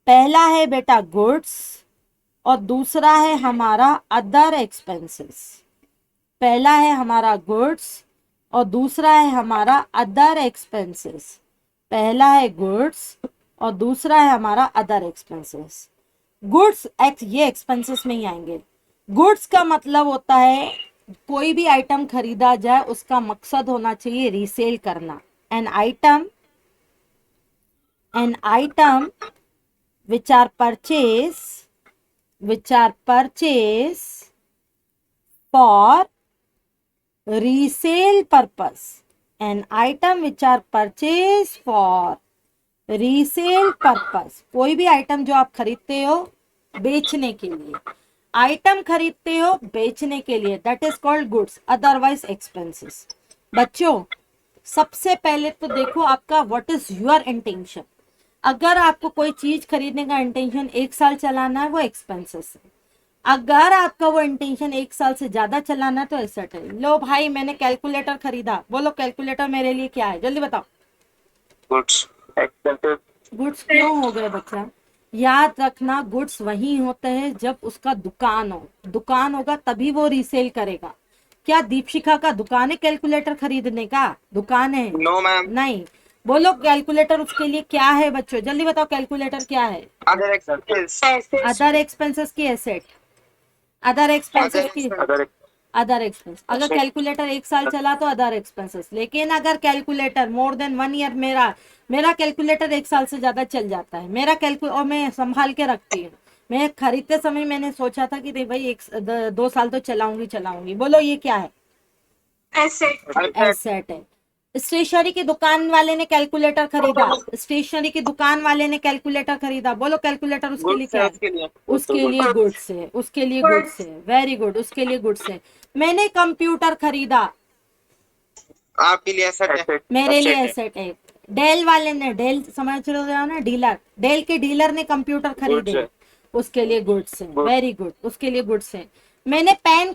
पहला है बेटा गुड्स और दूसरा है हमारा अदर एक्सपेंसेस। पहला है हमारा गुड्स और दूसरा है हमारा अदर एक्सपेंसेस। पहला है गुड्स और दूसरा है हमारा अदर एक्सपेंसेस। गुड्स ये एक्सपेंसेस में ही आएंगे। गुड्स का मतलब होता है कोई भी आइटम खरीदा जाए उसका मकसद होना चाहिए रीसेल करना। An item which are purchased for resale purpose. An item which are purchased for resale purpose. कोई भी आइटम जो आप खरीदते हो बेचने के लिए, आइटम खरीदते हो बेचने के लिए, that is called goods, otherwise expenses. बच्चों सबसे पहले तो देखो आपका व्हाट इज योर इंटेंशन। अगर आपको कोई चीज खरीदने का इंटेंशन 1 साल चलाना है वो एक्सपेंसेस है। अगर आपका वो इंटेंशन 1 साल से ज्यादा चलाना है तो एसेट है। लो भाई मैंने कैलकुलेटर खरीदा, बोलो कैलकुलेटर मेरे लिए क्या है, जल्दी बताओ। Goods expenses. गुड्स क्यों हो गए बच्चा? याद रखना गुड्स वही होते हैं जब उसका दुकान हो, दुकान होगा तभी वो रीसेल करेगा। क्या दीपशिखा का दुकान है कैलकुलेटर खरीदने का? दुकान है? No ma'am. नहीं। बोलो कैलकुलेटर उसके लिए क्या है बच्चों, जल्दी बताओ कैलकुलेटर क्या है? Other expenses. अदर एक्सपेंसेस की एसेट, अदर एक्सपेंसेस की अदर एक्सपेंस। अगर कैलकुलेटर 1 साल चला तो अदर एक्सपेंसेस, लेकिन अगर कैलकुलेटर मोर देन 1 ईयर, मेरा कैलकुलेटर 1 साल से ज्यादा चल जाता है, मेरा और मैं संभाल के रखती हूँ। मैं खरीदते समय मैंने सोचा था कि नहीं भाई 2 साल तो चलाऊंगी। बोलो ये क्या है? एसेट है। स्टेशनरी की दुकान वाले ने कैलकुलेटर खरीदा, स्टेशनरी की दुकान वाले ने कैलकुलेटर खरीदा, बोलो कैलकुलेटर उसके लिए क्या है? उसके लिए गुड्स है, उसके लिए गुड्स है। वेरी गुड, उसके लिए गुड्स है। मैंने कंप्यूटर खरीदा, आपके लिए एसेट है। मेरे लिए एसेट है। डेल वाले ने, डेल समझ रहे हो ना, डीलर, डेल के डीलर ने कंप्यूटर खरीदे, उसके लिए गुड्स है। वेरी गुड, उसके लिए गुड्स है। मैंने पेन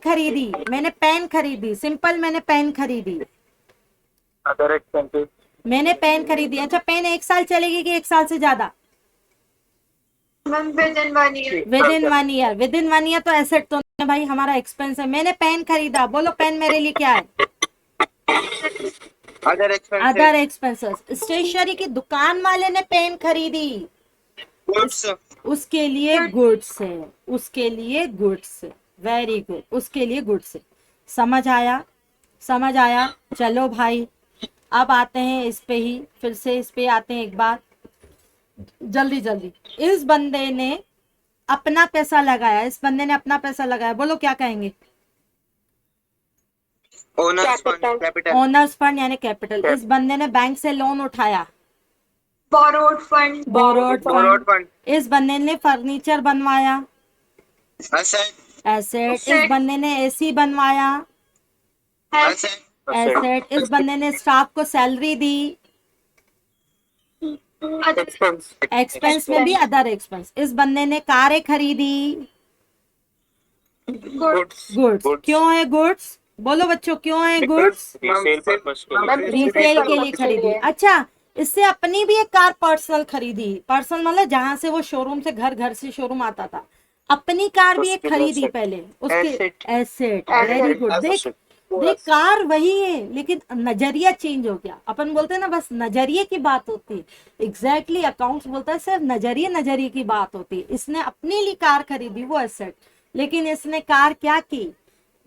खरीदी, सिंपल मैंने पेन खरीदी, अदर एक्सपेंसेस। मैंने पेन खरीदी। अच्छा पेन 1 साल चलेगी कि 1 साल से ज्यादा? within 1 year. Within one year तो एसेट तो नहीं भाई, हमारा एक्सपेंस है। मैंने पेन खरीदा, बोलो पेन मेरे लिए क्या है? Other expenses. स्टेशनरी की दुकान वाले ने पेन खरीदी, गुड्स। उसके लिए गुड्स है, उसके लिए गुड्स है। वेरी गुड, उसके लिए गुड्स है। समझ आया? चलो भाई अब आते हैं इस पे ही, फिर से इस पे आते हैं एक बार जल्दी। इस बंदे ने अपना पैसा लगाया, बोलो क्या कहेंगे? ओनर्स फंड यानी कैपिटल। इस बंदे ने बैंक से लोन उठाया, Borrowed fund. इस बंदे ने फर्नीचर बनवाया, एसेट। इस बंदे ने एसी बनवाया, एसेट। इस बंदे ने स्टाफ को सैलरी दी, एक्सपेंस में भी अदर एक्सपेंस। इस बंदे ने कारें खरीदी, गुड्स। क्यों है गुड्स? बोलो बच्चों क्यों है गुड्स? रीसेल के लिए खरीदी। अच्छा इससे अपनी भी एक कार पर्सनल खरीदी, पर्सनल मतलब जहां से वो शोरूम से घर से शोरूम आता था, अपनी कार भी एक खरीदी पहले, उसके एसेट। Very good. देख कार वही है लेकिन नजरिया चेंज हो गया। अपन बोलते हैं ना बस नजरिए की बात होती है, एग्जैक्टली अकाउंट्स बोलता है सिर्फ नजरिए की बात होती है। इसने अपने लिए कार खरीदी, वो एसेट, लेकिन इसने कार क्या की,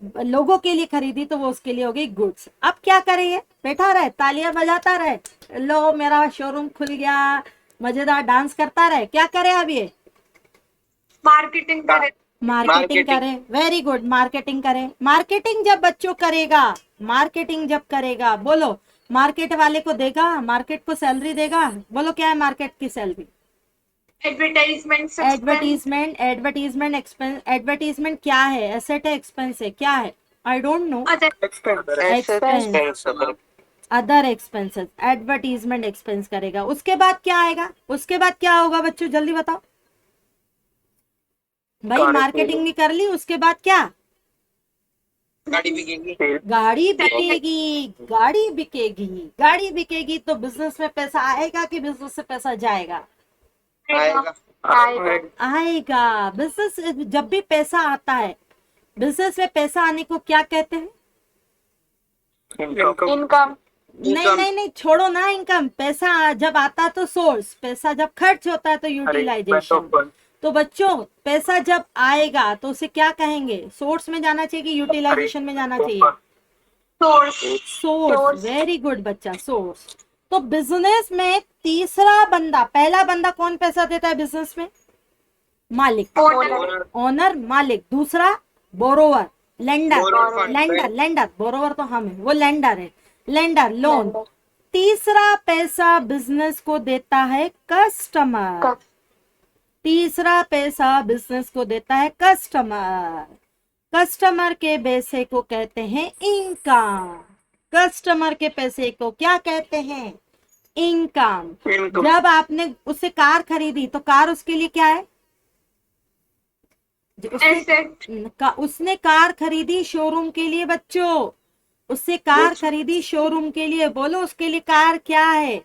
लोगों के लिए खरीदी, तो वो उसके लिए हो गई गुड्स। अब क्या करे, बैठा रहे तालियां बजाता रहे, लो मेरा शोरूम खुल गया, मजेदार डांस करता रहे? क्या करे अब ये? मार्केटिंग करे। वेरी गुड, मार्केटिंग करे। मार्केटिंग जब बच्चों करेगा, बोलो मार्केट वाले को देगा, मार्केट को सैलरी देगा। बोलो क्या है मार्केट की सैलरी? Advertisement expense. एडवर्टीजमेंट क्या है, एसेट है एक्सपेंस है, क्या है? I don't know. Other expenses. Advertisement expense करेगा। उसके बाद क्या आएगा, उसके बाद क्या होगा बच्चों जल्दी बताओ भाई? मार्केटिंग भी कर ली, उसके बाद क्या? गाड़ी बिकेगी। गाड़ी बिकेगी तो बिजनेस में पैसा आएगा कि बिजनेस से पैसा जाएगा? आएगा। बिजनेस, जब भी पैसा आता है, बिजनेस में पैसा आने को क्या कहते हैं? इनकम। नहीं नहीं नहीं, छोड़ो ना इनकम। पैसा जब आता है तो सोर्स, पैसा जब खर्च होता है तो यूटिलाइजेशन। तो बच्चों पैसा जब आएगा तो उसे क्या कहेंगे? सोर्स में जाना चाहिए कि यूटिलाइजेशन में जाना चाहिए? सोर्स। सोर्स। वेरी गुड बच्चा, सोर्स। तो बिजनेस में तीसरा बंदा, पहला बंदा कौन पैसा देता है बिजनेस में? मालिक, ओनर। ओनर, मालिक। दूसरा borrower, lender, Borrower fund, lender, lender. Borrower तो हम है, वो लेंडर है, लेंडर, लोन। तीसरा पैसा बिजनेस को देता है कस्टमर। तीसरा पैसा बिजनेस को देता है कस्टमर। कस्टमर के पैसे को कहते हैं इनकम। कस्टमर के पैसे को क्या कहते हैं? इनकम। जब आपने उससे कार खरीदी तो कार उसके लिए क्या है? उसने कार खरीदी शोरूम के लिए बच्चों, उससे कार खरीदी शोरूम के लिए। बोलो उसके लिए कार क्या है?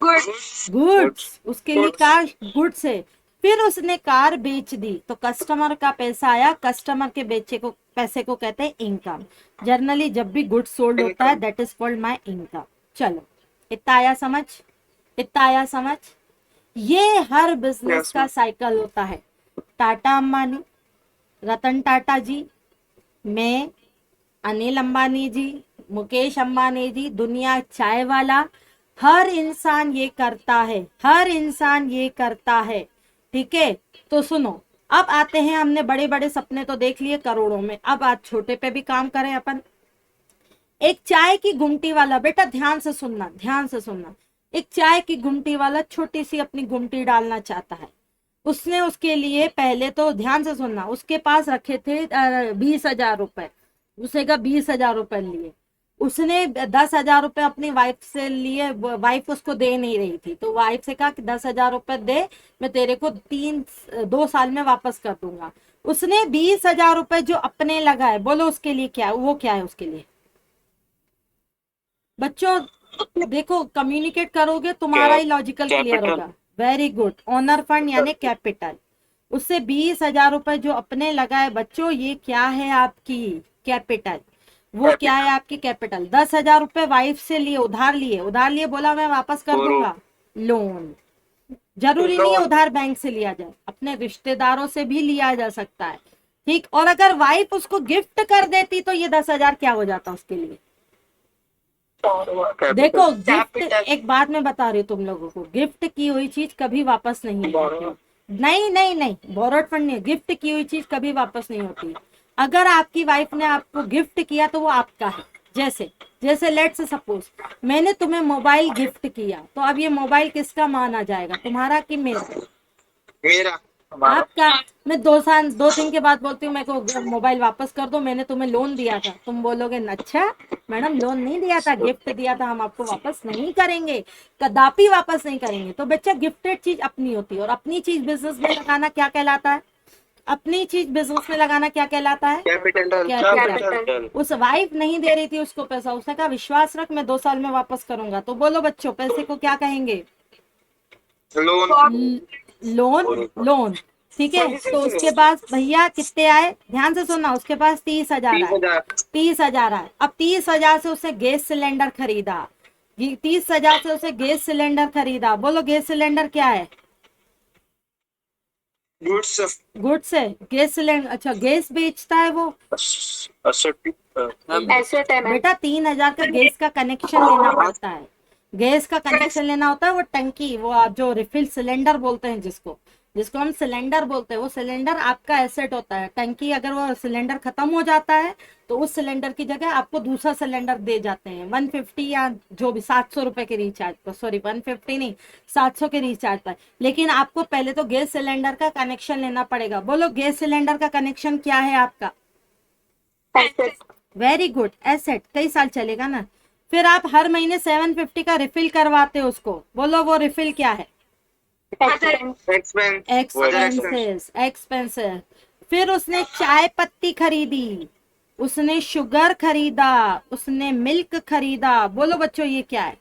गुड्स। उसके लिए कार गुड्स है। फिर उसने कार बेच दी तो कस्टमर का पैसा आया, कस्टमर के बेचे को पैसे को कहते हैं इनकम। जनरली जब भी गुड्स सोल्ड होता है that is called my income. चलो इतना आया समझ? इतना आया समझ? ये हर बिजनेस का साइकिल होता है। टाटा अंबानी, रतन टाटा जी, मैं, अनिल अंबानी जी, मुकेश अंबानी जी, दुनिया चाय वाला, हर इंसान ये करता है, हर इंसान ये करता है। ठीक है, तो सुनो, अब आते हैं, हमने बड़े बड़े सपने तो देख लिए करोड़ों में, अब आज छोटे पे भी काम करें अपन। एक चाय की गुमटी वाला, बेटा ध्यान से सुनना, ध्यान से सुनना। एक चाय की गुमटी वाला छोटी सी अपनी गुमटी डालना चाहता है। उसने उसके लिए पहले तो ध्यान से सुनना, उसके पास रखे थे 20,000 रुपए। उसे का 20,000 रुपए लिए, उसने 10,000 रुपए अपनी वाइफ से लिए। वाइफ उसको दे नहीं रही थी तो वाइफ से कहा कि 10,000 रुपए दे, मैं तेरे को 2 साल में वापस कर दूंगा। उसने 20,000 रुपए जो अपने लगाए, बोलो उसके लिए क्या है? वो क्या है उसके लिए? बच्चों देखो, कम्युनिकेट करोगे तुम्हारा ही लॉजिकल क्लियर होगा। वेरी गुड, ऑनर फंड यानी कैपिटल। उससे 20,000 रुपए जो अपने लगाए बच्चों, ये क्या है? आपकी कैपिटल। वो क्या है? आपकी कैपिटल। 10,000 रुपए वाइफ से लिए, उधार लिए, उधार लिए, बोला मैं वापस कर दूंगा, लोन। जरूरी नहीं है उधार बैंक से लिया जाए, अपने रिश्तेदारों से भी लिया जा सकता है। ठीक, और अगर वाइफ उसको गिफ्ट कर देती तो ये 10,000 क्या हो जाता उसके लिए? देखो गिफ्ट, एक बात मैं बता रही हूँ तुम लोगों को, गिफ्ट की हुई चीज कभी वापस नहीं होती। नहीं नहीं नहीं, बोरोड फंड नहीं, गिफ्ट की हुई चीज कभी वापस नहीं होती। अगर आपकी वाइफ ने आपको गिफ्ट किया तो वो आपका है। जैसे जैसे लेट्स सपोज मैंने तुम्हें मोबाइल गिफ्ट किया, तो अब ये मोबाइल किसका माना जाएगा, तुम्हारा कि मेरा? मेरा। आपका। मैं 2 दिन के बाद बोलती हूँ मेरे को मोबाइल वापस कर दो, मैंने तुम्हें लोन दिया था, तुम बोलोगे अच्छा मैडम लोन नहीं दिया था, गिफ्ट दिया था, हम आपको वापस नहीं करेंगे, कदापि वापस नहीं करेंगे। तो बच्चा गिफ्टेड चीज अपनी होती है, और अपनी चीज बिजनेस में लगाना क्या कहलाता है? अपनी चीज बिजनेस में लगाना क्या कहलाता है? कैपिटल। उस वाइफ नहीं दे रही थी उसको पैसा, उसने कहा विश्वास रख मैं 2 साल में वापस करूंगा। तो बोलो बच्चों पैसे को क्या कहेंगे? लोन। Loan, loan. ठीक है, तो उसके पास भैया कितने आए, ध्यान से सुनना, उसके पास 30,000 आए। 30,000 आए। अब 30,000 से उसने गैस सिलेंडर खरीदा। 30,000 से उसे गैस सिलेंडर खरीदा। बोलो गैस सिलेंडर क्या है? गुड्स है। गैस सिलेंडर, अच्छा गैस बेचता है वो। बेटा 3,000 का गैस का कनेक्शन लेना पड़ता है। गैस का कनेक्शन लेना होता है, वो टंकी, वो जो रिफिल सिलेंडर बोलते हैं जिसको हम सिलेंडर बोलते हैं, वो सिलेंडर आपका एसेट होता है। टंकी अगर वो सिलेंडर खत्म हो जाता है तो उस सिलेंडर की जगह आपको दूसरा सिलेंडर दे जाते हैं 150 या जो भी 700 रुपए के रिचार्ज पर, सॉरी 150 नहीं 700 के रिचार्ज पर। लेकिन आपको पहले तो गैस सिलेंडर का कनेक्शन लेना पड़ेगा। बोलो गैस सिलेंडर का कनेक्शन क्या है आपका? Very good, asset. कई साल चलेगा ना। फिर आप हर महीने 750 का रिफिल करवाते हो उसको। बोलो वो रिफिल क्या है? एक्सपेंसेस। फिर उसने चाय पत्ती खरीदी, उसने शुगर खरीदा, उसने मिल्क खरीदा। बोलो बच्चों ये क्या है?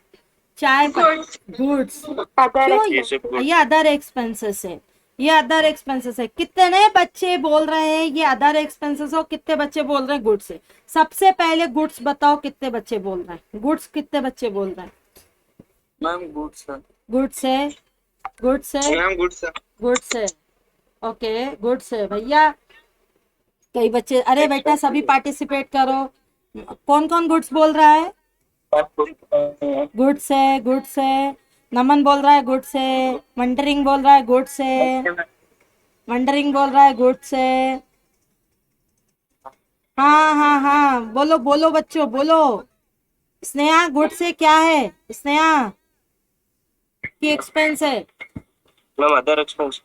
चाय Goods. गुड्स, Other ये सब good. ये अदर एक्सपेंसेस है, ये अदर एक्सपेंसेस है। कितने बच्चे बोल रहे हैं ये अदर एक्सपेंसेस हो, कितने बच्चे बोल रहे हैं गुड्स है? सबसे पहले गुड्स बताओ कितने बच्चे बोल रहे हैं? गुड्स कितने बच्चे बोल रहे हैं? Ma'am good sir. गुड्स है, गुड्स है, मैम गुड सर। गुड्स है। ओके गुड्स है भैया। कई बच्चे, अरे बेटा सभी पार्टिसिपेट करो। कौन कौन गुड्स बोल रहा है? गुड्स है, गुड्स है। नमन बोल रहा है गुड्स है, वंडरिंग बोल रहा है गुड्स है, वंडरिंग बोल रहा है गुड्स है। हाँ हाँ हाँ, बोलो बोलो बच्चों बोलो। स्नेहा गुड्स से क्या है? स्नेहा की एक्सपेंस है, ma'am other expense.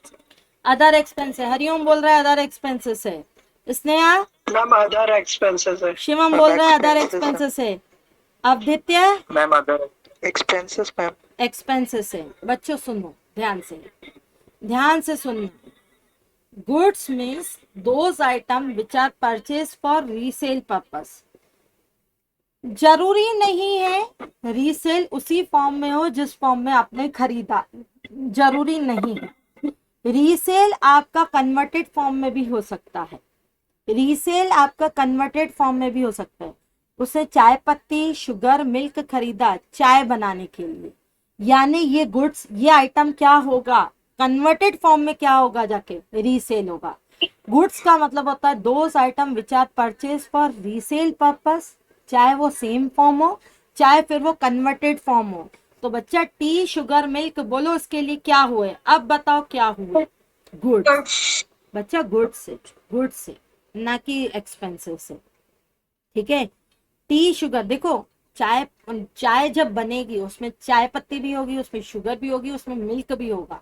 Other expense है। हरिओम बोल रहा है अदर एक्सपेंसेस है। स्नेहा, मैम अदर एक्सपेंसेस है। शिवम बोल रहा है अदर एक्सपेंसेस है। अवधित्य, ma'am other expenses ma'am. Expenses है। बच्चों सुनो ध्यान से, ध्यान से सुनना। Goods means those item which are purchase for resale purpose. जरूरी नहीं है रीसेल उसी फॉर्म में हो जिस फॉर्म में आपने खरीदा, जरूरी नहीं है। रीसेल आपका कन्वर्टेड फॉर्म में भी हो सकता है, रीसेल आपका कन्वर्टेड फॉर्म में भी हो सकता है। उसने चाय पत्ती, शुगर, मिल्क खरीदा चाय बनाने के लिए, यानी ये गुड्स, ये आइटम क्या होगा? कन्वर्टेड फॉर्म में क्या होगा? जाके रीसेल होगा। गुड्स का मतलब होता है those item which are purchase for resale purpose, चाहे वो सेम फॉर्म हो चाहे फिर वो कन्वर्टेड फॉर्म हो। तो बच्चा टी, शुगर, मिल्क बोलो उसके लिए क्या हुए? अब बताओ क्या हुए? गुड्स। बच्चा गुड्स से, गुड्स से, ना कि एक्सपेंसिव से। ठीक है, टी शुगर, देखो चाय, चाय जब बनेगी उसमें चाय पत्ती भी होगी, उसमें शुगर भी होगी, उसमें मिल्क भी होगा,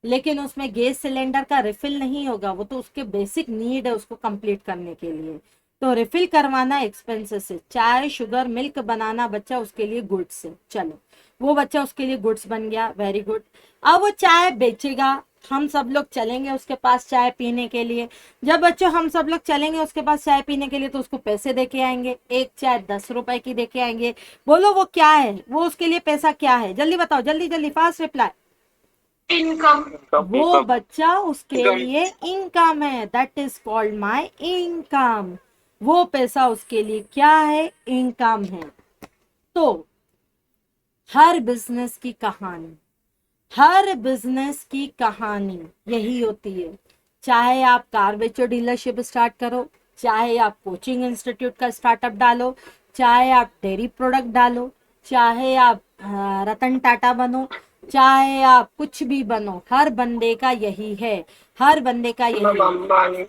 लेकिन उसमें गैस सिलेंडर का रिफिल नहीं होगा। वो तो उसके बेसिक नीड है उसको कंप्लीट करने के लिए, तो रिफिल करवाना एक्सपेंसेस है। चाय, शुगर, मिल्क बनाना बच्चा उसके लिए गुड्स है। चलो वो बच्चा उसके लिए गुड्स बन गया, वेरी गुड। अब वो चाय बेचेगा, हम सब लोग चलेंगे उसके पास चाय पीने के लिए। जब बच्चों हम सब लोग चलेंगे उसके पास चाय पीने के लिए तो उसको पैसे दे के आएंगे, एक चाय 10 रुपए की दे के आएंगे। बोलो वो क्या है? वो उसके लिए पैसा क्या है? जल्दी बताओ, जल्दी जल्दी, फास्ट रिप्लाई। income. वो बच्चा उसके लिए इनकम है, that is called my income. वो पैसा उसके लिए क्या है? इनकम है। तो हर बिजनेस की कहानी, हर बिजनेस की कहानी यही होती है। चाहे आप कार बेचो, डीलरशिप स्टार्ट करो, चाहे आप कोचिंग इंस्टीट्यूट का स्टार्टअप डालो, चाहे आप डेयरी प्रोडक्ट डालो, चाहे आप रतन टाटा बनो, चाहे आप कुछ भी बनो, हर बंदे का यही है, हर बंदे का यही है। अंबानी।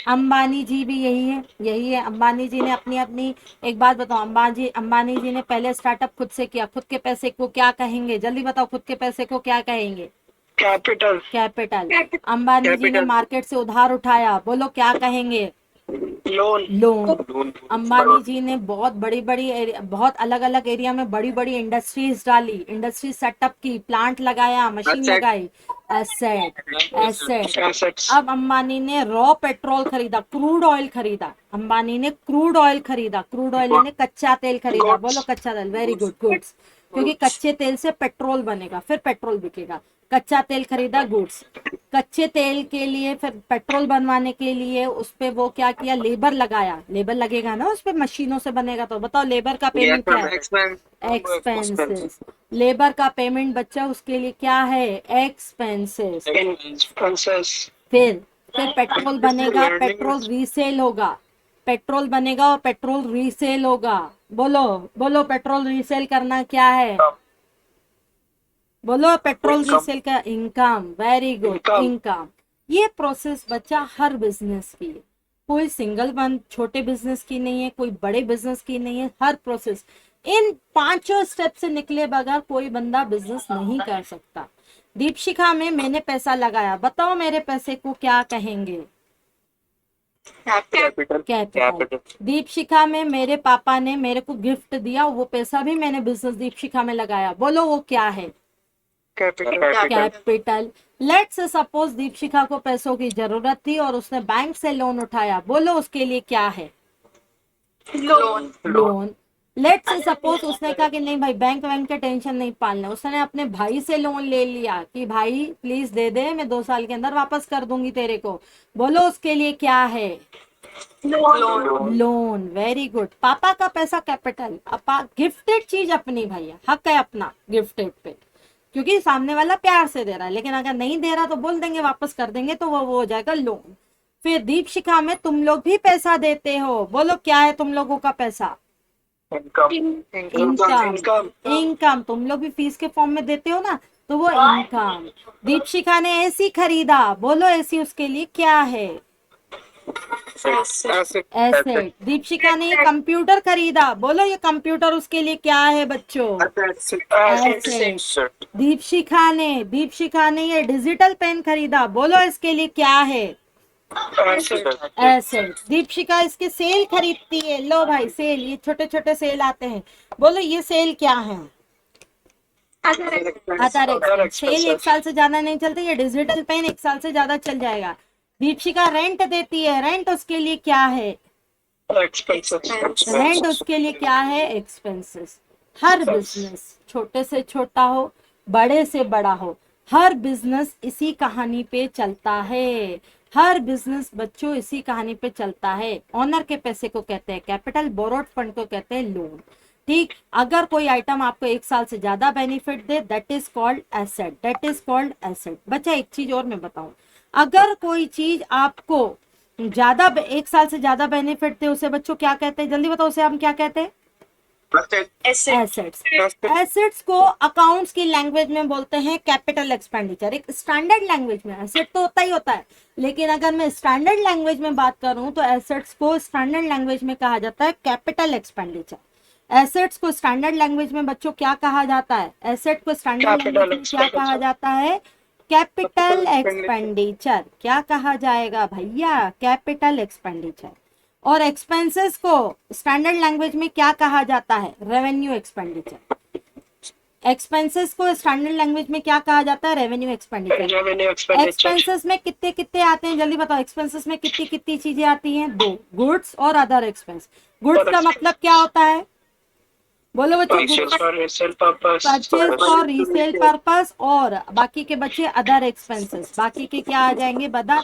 अंबानी जी भी यही है, यही है। अंबानी जी ने अपनी अपनी, एक बात बताओ, अंबानी जी ने पहले स्टार्टअप खुद से किया, खुद के पैसे को क्या कहेंगे? जल्दी बताओ, खुद के पैसे को क्या कहेंगे? कैपिटल। कैपिटल। अंबानी जी ने मार्केट से उधार उठाया, बोलो क्या कहेंगे? लोन। लोन। अंबानी जी ने बहुत बहुत अलग अलग एरिया में बड़ी बड़ी इंडस्ट्रीज डाली, इंडस्ट्री सेटअप की, प्लांट लगाया, मशीन Asset. लगाई, एसेट, एसेट। एसेट्स। अब अंबानी ने रॉ पेट्रोल खरीदा, क्रूड ऑयल खरीदा, अंबानी ने क्रूड ऑयल खरीदा, क्रूड ऑयल यानी कच्चा तेल खरीदा। Goods. बोलो कच्चा तेल, वेरी गुड, गुड्स, क्योंकि कच्चे तेल से पेट्रोल बनेगा, फिर पेट्रोल बिकेगा। कच्चा तेल खरीदा, गुड्स। कच्चे तेल के लिए फिर पेट्रोल बनवाने के लिए उस पे वो क्या किया? लेबर लगाया, लेबर लगेगा ना उस पे, मशीनों से बनेगा। तो बताओ लेबर का पेमेंट क्या है? एक्सपेंसेस। लेबर का पेमेंट बच्चा उसके लिए क्या है? एक्सपेंसेस। एक्सपेंसेस। फिर पेट्रोल बनेगा, पेट्रोल रीसेल होगा, पेट्रोल बनेगा और पेट्रोल रीसेल होगा। बोलो बोलो, पेट्रोल रीसेल करना क्या है? बोलो, पेट्रोल रीसेल का income, very good, Income. Income. ये प्रोसेस बच्चा हर बिजनेस की है, कोई सिंगल वन छोटे बिजनेस की नहीं है, कोई बड़े बिजनेस की नहीं है। हर प्रोसेस इन 5 स्टेप से निकले बगैर कोई बंदा बिजनेस नहीं कर सकता। दीपशिखा में मैंने पैसा लगाया, बताओ मेरे पैसे को क्या कहेंगे? कैपिटल। दीपशिखा में मेरे पापा ने मेरे को गिफ्ट दिया, वो पैसा भी मैंने बिजनेस दीपशिखा में लगाया, बोलो वो क्या है? कैपिटल। लेट्स सपोज दीपशिखा को पैसों की जरूरत थी और उसने बैंक से लोन उठाया, बोलो उसके लिए क्या है? Loan. Loan. Let's say suppose उसने कहा कि नहीं भाई बैंक वैंक के टेंशन नहीं पालना, उसने अपने भाई से लोन ले लिया कि भाई प्लीज दे दे, मैं 2 साल के अंदर वापस कर दूंगी तेरे को, बोलो उसके लिए क्या है? लोन। Very good. पापा का पैसा कैपिटल, अपा गिफ्टेड चीज अपनी भैया, हक है अपना गिफ्टेड पे, क्योंकि सामने वाला प्यार से दे रहा है, लेकिन अगर नहीं दे रहा तो बोल देंगे वापस कर देंगे, तो वो हो जाएगा लोन। फिर दीपशिखा में तुम लोग भी पैसा देते हो, बोलो क्या है तुम लोगों का पैसा? Income. इनकम। इनकम तुम लोग भी फीस के फॉर्म में देते हो ना, तो वो इनकम। दीपशिखा ने एसी खरीदा, बोलो एसी उसके लिए क्या है? Asset. एसेट। दीपशिका ने ये कंप्यूटर खरीदा, बोलो ये कंप्यूटर उसके लिए क्या है बच्चों? एसेट। दीपशिका ने ये डिजिटल पेन खरीदा, बोलो इसके लिए क्या है? एसेट। दीपशिका इसके सेल खरीदती है, लो भाई सेल, ये छोटे छोटे सेल आते हैं, बोलो ये सेल क्या है? Other expense. सेल 1 साल से ज्यादा नहीं चलते, ये डिजिटल पेन 1 साल से ज्यादा चल जाएगा। दीपशिका रेंट देती है, रेंट उसके लिए क्या है? रेंट उसके लिए क्या है? एक्सपेंसेस। हर बिजनेस छोटे से छोटा हो, बड़े से बड़ा हो, हर बिजनेस इसी कहानी पे चलता है। हर बिजनेस बच्चों इसी कहानी पे चलता है। ऑनर के पैसे को कहते हैं कैपिटल, बोरोड फंड को कहते हैं लोन। ठीक, अगर कोई आइटम आपको 1 साल से ज्यादा benefit they, that is called asset, that is called asset. बच्चा एक चीज और मैं बताऊं, अगर कोई चीज आपको ज्यादा 1 साल से ज्यादा बेनिफिट दे, उसे बच्चों क्या कहते हैं? जल्दी बताओ, उसे हम क्या कहते हैं? एसेट्स। एसेट्स को अकाउंट्स की लैंग्वेज में बोलते हैं कैपिटल एक्सपेंडिचर। एक स्टैंडर्ड लैंग्वेज में एसेट तो होता ही होता है, लेकिन अगर मैं स्टैंडर्ड लैंग्वेज में बात करूं तो एसेट्स को स्टैंडर्ड लैंग्वेज में कहा जाता है कैपिटल एक्सपेंडिचर। एसेट्स को स्टैंडर्ड लैंग्वेज में बच्चों क्या कहा जाता है? एसेट को स्टैंडर्ड लैंग्वेज में क्या कहा जाता है? Capital expenditure. क्या कहा जाएगा भैया? Capital expenditure. और एक्सपेंसेस को स्टैंडर्ड लैंग्वेज में क्या कहा जाता है? Revenue expenditure. एक्सपेंसेस को स्टैंडर्ड लैंग्वेज में क्या कहा जाता है? Revenue expenditure. एक्सपेंसेस में कितने कितने आते हैं? जल्दी बताओ, एक्सपेंसेस में कितनी कितनी चीजें आती हैं? 2, गुड्स और अदर एक्सपेंस। गुड्स का मतलब क्या होता है? बोलो बच्चों। परचेज फॉर रीसेल पर्पस, और बाकी के बच्चे अदर एक्सपेंसेस। बाकी के क्या आ जाएंगे बेटा?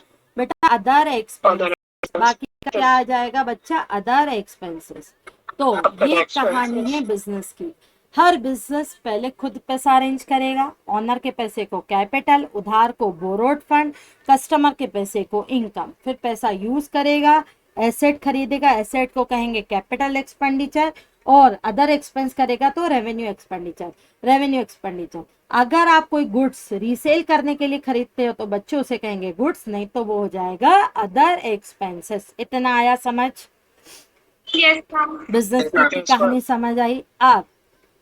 Other expenses. बाकी का क्या आ जाएगा बच्चा? Other expenses. तो ये कहानी है बिजनेस की। हर बिजनेस पहले खुद पैसा अरेंज करेगा, ऑनर के पैसे को कैपिटल, उधार को बोरोड फंड, कस्टमर के पैसे को इनकम, फिर पैसा यूज करेगा, एसेट खरीदेगा, एसेट को कहेंगे कैपिटल एक्सपेंडिचर, और अदर एक्सपेंस करेगा तो रेवेन्यू एक्सपेंडिचर। Revenue expenditure. अगर आप कोई गुड्स रीसेल करने के लिए खरीदते हो तो बच्चों से कहेंगे गुड्स, नहीं तो वो हो जाएगा अदर एक्सपेंसेस। इतना आया समझ? बिजनेस की कहानी समझ आई? अब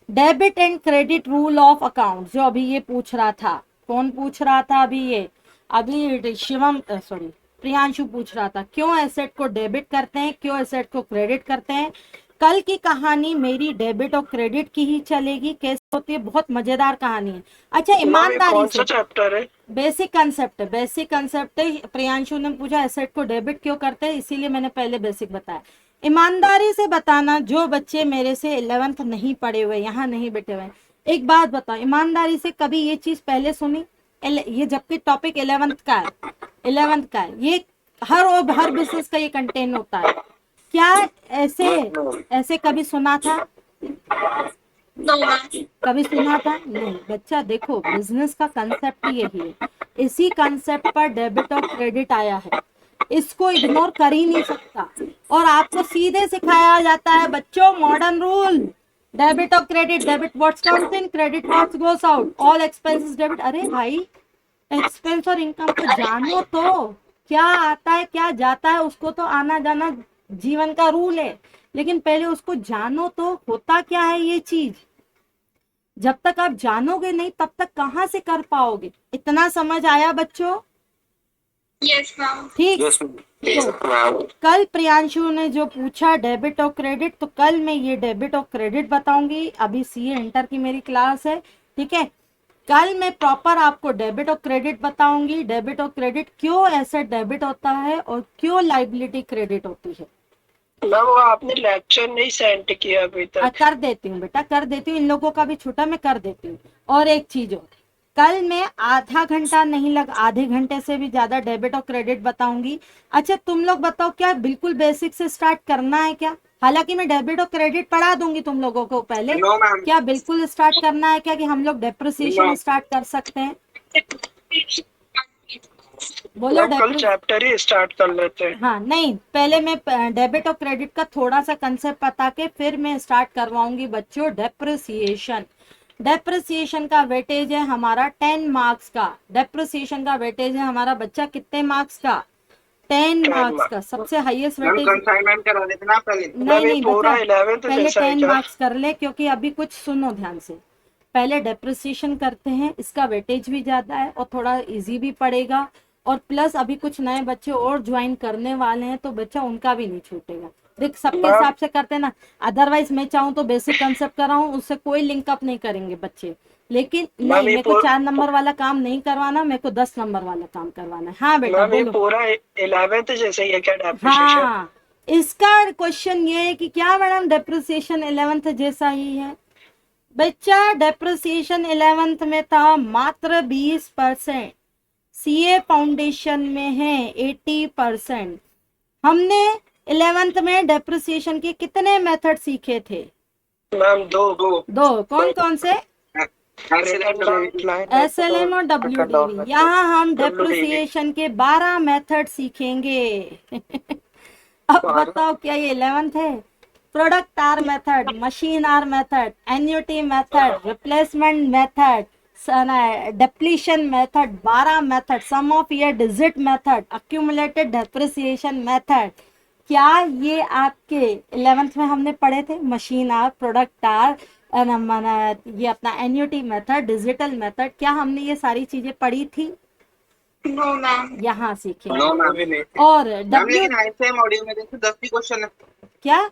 debit and credit rule of account, जो अभी ये पूछ रहा था, कौन पूछ रहा था अभी शिवम सॉरी प्रियांशु पूछ रहा था, क्यों एसेट को डेबिट करते हैं, क्यों एसेट को क्रेडिट करते हैं। कल की कहानी मेरी डेबिट और क्रेडिट की ही चलेगी, कैसे होती है, बहुत मजेदार कहानी है। अच्छा, ईमानदारी से, चैप्टर है? बेसिक कंसेप्ट है। प्रियांशु ने पूछा एसेट को डेबिट क्यों करते हैं, इसीलिए मैंने पहले बेसिक बताया। ईमानदारी से बताना, जो बच्चे मेरे से 11th नहीं पढ़े हुए, यहाँ नहीं बैठे हुए, एक बात बताओ, ईमानदारी से कभी ये चीज पहले सुनी? ये जबकि टॉपिक 11th का है, ये हर बिजनेस का ये कंटेंट होता है। क्या ऐसे कभी सुना था? कभी सुना था? नहीं बच्चा, देखो बिजनेस का कंसेप्ट ही यही है, इसी कंसेप्ट पर डेबिट और क्रेडिट आया है, इसको इग्नोर कर ही नहीं सकता। और आपको सीधे सिखाया जाता है बच्चों मॉडर्न रूल, डेबिट और credit, debit what's comes in, credit what's goes out, all expenses debit. अरे भाई, एक्सपेंस और इनकम को जानो तो, क्या आता है क्या जाता है उसको तो आना जाना जीवन का रूल है, लेकिन पहले उसको जानो तो, होता क्या है ये चीज। जब तक आप जानोगे नहीं तब तक कहाँ से कर पाओगे। इतना समझ आया बच्चों? Yes ma'am. ठीक। तो कल प्रियांशु ने जो पूछा डेबिट और क्रेडिट, तो कल मैं ये डेबिट और क्रेडिट बताऊंगी। अभी सीए इंटर की मेरी क्लास है, ठीक है। कल मैं प्रॉपर आपको डेबिट और क्रेडिट बताऊंगी, डेबिट और क्रेडिट, क्यों एसेट डेबिट होता है और क्यों लाइबिलिटी क्रेडिट होती है। मैम वो आपने लेक्चर नहीं सेंड किया अभी तक। कर देती हूँ बेटा, कर देती हूँ, इन लोगों का भी छूटा मैं कर देती हूँ। और एक चीज और, कल मैं आधा घंटा नहीं लग, आधे घंटे से भी ज्यादा डेबिट और क्रेडिट बताऊंगी। अच्छा तुम लोग बताओ, क्या बिल्कुल बेसिक से स्टार्ट करना है क्या? हालांकि मैं डेबिट और क्रेडिट पढ़ा दूंगी तुम लोगों को पहले, नो मैम। क्या बिल्कुल स्टार्ट करना है क्या, कि हम लोग डेप्रिसिएशन No. स्टार्ट कर सकते हैं? बोलो मैम कल डेप्रिस चैप्टर ही स्टार्ट कर लेते हैं। हाँ नहीं, पहले मैं डेबिट और क्रेडिट का थोड़ा सा कंसेप्ट बता के फिर मैं स्टार्ट करवाऊंगी बच्चों डेप्रिसिएशन। डेप्रिसिएशन का वेटेज है हमारा 10 मार्क्स का। डेप्रिसिएशन का वेटेज है हमारा बच्चा कितने मार्क्स का? 10 मार्क्स का, सबसे हाईएस्ट मैम वेटेज। कंसाइनमेंट करा देते ना पहले। नहीं मैम ये नहीं पूरा बच्चा, 11th पहले जैसा है 10 क्या? मार्क्स कर ले, क्योंकि अभी कुछ सुनो ध्यान से। पहले डेप्रिसिएशन करते हैं, इसका वेटेज भी ज्यादा है और थोड़ा इजी भी पड़ेगा, और प्लस अभी कुछ नए बच्चे और ज्वाइन करने वाले हैं तो बच्चा उनका भी नहीं छूटेगा। देख सबके मैम हिसाब से करते हैं ना, अदरवाइज मैं चाहूँ तो बेसिक कंसेप्ट कराऊं, उससे कोई लिंकअप नहीं करेंगे बच्चे। लेकिन नहीं, मैम ये मेरे को 4 नंबर वाला काम नहीं करवाना, मेरे को 10 नंबर वाला काम करवाना है। हाँ बेटा मैम ये बोलो। पूरा 11th जैसा ही है क्या डेप्रिसिएशन? हाँ, इसका क्वेश्चन ये है कि क्या मैडम डेप्रिसिएशन 11th जैसा ही है? बच्चा डेप्रिसिएशन 11th में था मात्र 20%, सीए फाउंडेशन में है 80%। हमने 11th में डेप्रिसिएशन के कितने मेथड सीखे थे? मैम दो। दो, कौन कौन से? लाइन एसएलएम और डब्ल्यूडीवी। यहाँ हम डेप्रिसिएशन के 12 मेथड सीखेंगे। अब बताओ क्या ये 11th है? Product or method, machine or method, annuity method, replacement method, depletion method, 12 method, sum of year digit method, accumulated depreciation method. क्या ये आपके 11th में हमने पढ़े थे? मशीन आर, प्रोडक्ट आर, ये अपना एन्युटी मेथड, डिजिटल मेथड, क्या हमने ये सारी चीजें पढ़ी थी? No, ma'am. यहाँ सीखेंगे। नो मैम भी नहीं। और मैम डब्ल्यू लेकिन ऐसे मॉड्यूल में देखो 10 ही क्वेश्चन है। क्या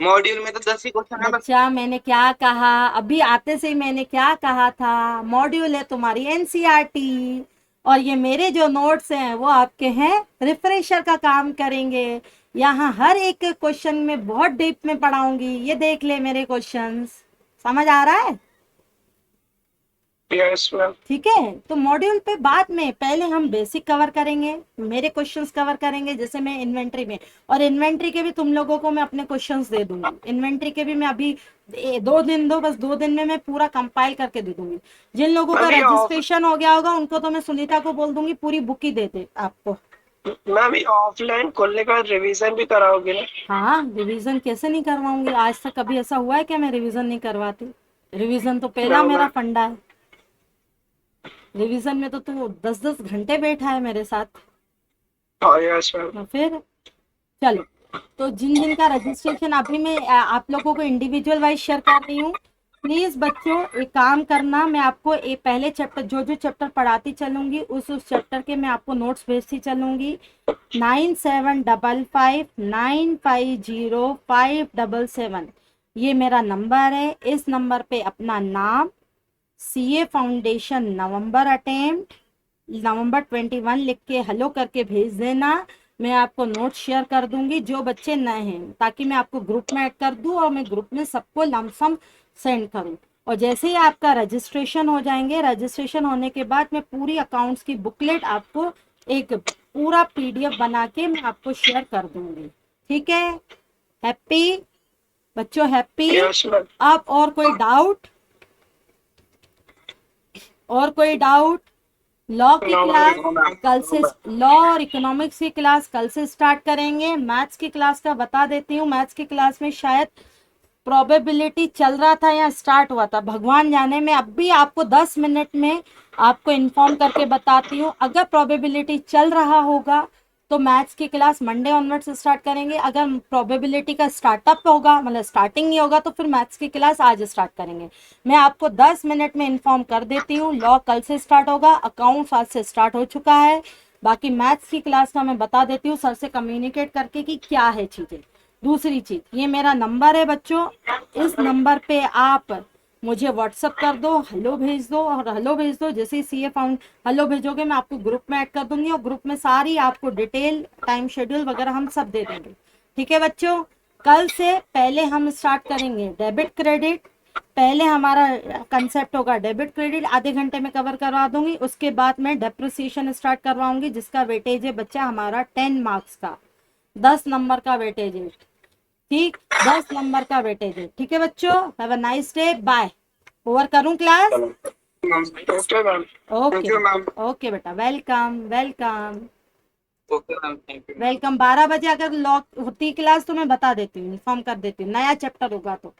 मॉड्यूल में तो 10 ही क्वेश्चन है बस। बच्चा, मैंने क्या कहा अभी आते से ही? मैंने क्या कहा था? मॉड्यूल है तुम्हारी एनसीईआरटी, और ये मेरे जो नोट्स हैं वो आपके हैं रिफ्रेशर का काम करेंगे। यहाँ हर एक क्वेश्चन में बहुत डीप में पढ़ाऊंगी, ये देख ले मेरे क्वेश्चंस। समझ आ रहा है? Yes ma'am. ठीक है, तो मॉड्यूल पे बाद में, पहले हम बेसिक कवर करेंगे, मेरे क्वेश्चंस कवर करेंगे, जैसे मैं इन्वेंट्री में, और इन्वेंट्री के भी तुम लोगों को मैं अपने क्वेश्चंस दे दूंगी। इन्वेंट्री के भी मैं अभी 2 दिन दो, बस 2 दिन में मैं पूरा कंपाइल करके दे दूंगी। जिन लोगों का अभी रजिस्ट्रेशन हो गया होगा उनको तो मैं सुनीता को बोल दूंगी पूरी बुक ही दे दे आपको। मैम ये ऑफलाइन खोलने का रिवीजन भी कराओगे ना? हाँ, रिवीजन कैसे नहीं करवाऊंगी? आज तक कभी ऐसा हुआ है क्या मैं रिवीजन नहीं करवाती? रिवीजन तो पहला मेरा फंडा है। रिवीजन में तो तू 10-10 घंटे बैठा है मेरे साथ। Yes ma'am. तो फिर चलो, तो जिन जिन का रजिस्ट्रेशन अभी मैं आप लोगों को इंडिविजुअल वाइज शेयर कर रही हूँ। प्लीज बच्चों एक काम करना, मैं आपको पहले चैप्टर जो चैप्टर पढ़ाती चलूंगी उस चैप्टर के मैं आपको नोट्स भेजती चलूंगी। 9755950577 ये मेरा नंबर है। इस नंबर पे अपना नाम, सीए फाउंडेशन नवंबर अटेम्प्ट, नवंबर 21 लिख के हेलो करके भेज देना। मैं आपको नोट शेयर कर दूंगी जो बच्चे नए हैं, ताकि मैं आपको ग्रुप में ऐड कर दूं और मैं ग्रुप में सबको लमसम सेंड करूं। और जैसे ही आपका रजिस्ट्रेशन हो जाएंगे, रजिस्ट्रेशन होने के बाद मैं पूरी अकाउंट्स की बुकलेट आपको एक पूरा पीडीएफ बना के मैं आपको शेयर कर दूंगी। ठीक है? हैप्पी बच्चों? हैप्पी? Yes ma'am. अब और कोई डाउट? और कोई डाउट? लॉ की क्लास कल से, लॉ और इकोनॉमिक्स की क्लास कल से स्टार्ट करेंगे। मैथ्स की क्लास का बता देती हूँ, मैथ्स की क्लास में शायद प्रोबेबिलिटी चल रहा था या स्टार्ट हुआ था, भगवान जाने। में अब भी आपको 10 मिनट में आपको इन्फॉर्म करके बताती हूँ। अगर प्रोबेबिलिटी चल रहा होगा तो मैथ्स की क्लास मंडे ऑनवर्ड से स्टार्ट करेंगे। अगर प्रोबेबिलिटी का स्टार्टअप होगा, मतलब स्टार्टिंग नहीं होगा, तो फिर मैथ्स की क्लास आज स्टार्ट करेंगे। मैं आपको 10 मिनट में इन्फॉर्म कर देती हूँ। लॉ कल से स्टार्ट होगा, अकाउंट्स आज से स्टार्ट हो चुका है। बाकी मैथ्स की क्लास का मैं बता देती हूँ सर से कम्युनिकेट करके कि क्या है चीजें। दूसरी चीज, ये मेरा नंबर है बच्चों, इस नंबर पे आप मुझे व्हाट्सअप कर दो, हेलो भेज दो, और हेलो भेज दो, जैसे ही सीए फाउंड हेलो भेजोगे मैं आपको ग्रुप में ऐड कर दूंगी, और ग्रुप में सारी आपको डिटेल, टाइम शेड्यूल वगैरह हम सब दे देंगे। ठीक है बच्चों, कल से पहले हम स्टार्ट करेंगे डेबिट क्रेडिट। पहले हमारा कंसेप्ट होगा डेबिट क्रेडिट, आधे घंटे में कवर करवा दूंगी। उसके बाद मैं डेप्रिसिएशन स्टार्ट करवाऊंगी, जिसका वेटेज है बच्चा हमारा 10 मार्क्स का, 10 नंबर का वेटेज है। ठीक, 10 नंबर का वेटेज है। ठीक है बच्चों, have a nice day, bye. Over करूं class? Okay ma'am. Okay you, ma'am. Okay बेटा, welcome welcome okay ma'am, thank you. Welcome. 12 बजे अगर लॉक होती क्लास तो मैं बता देती हूँ, इन्फॉर्म कर देती हूँ, नया चैप्टर होगा तो।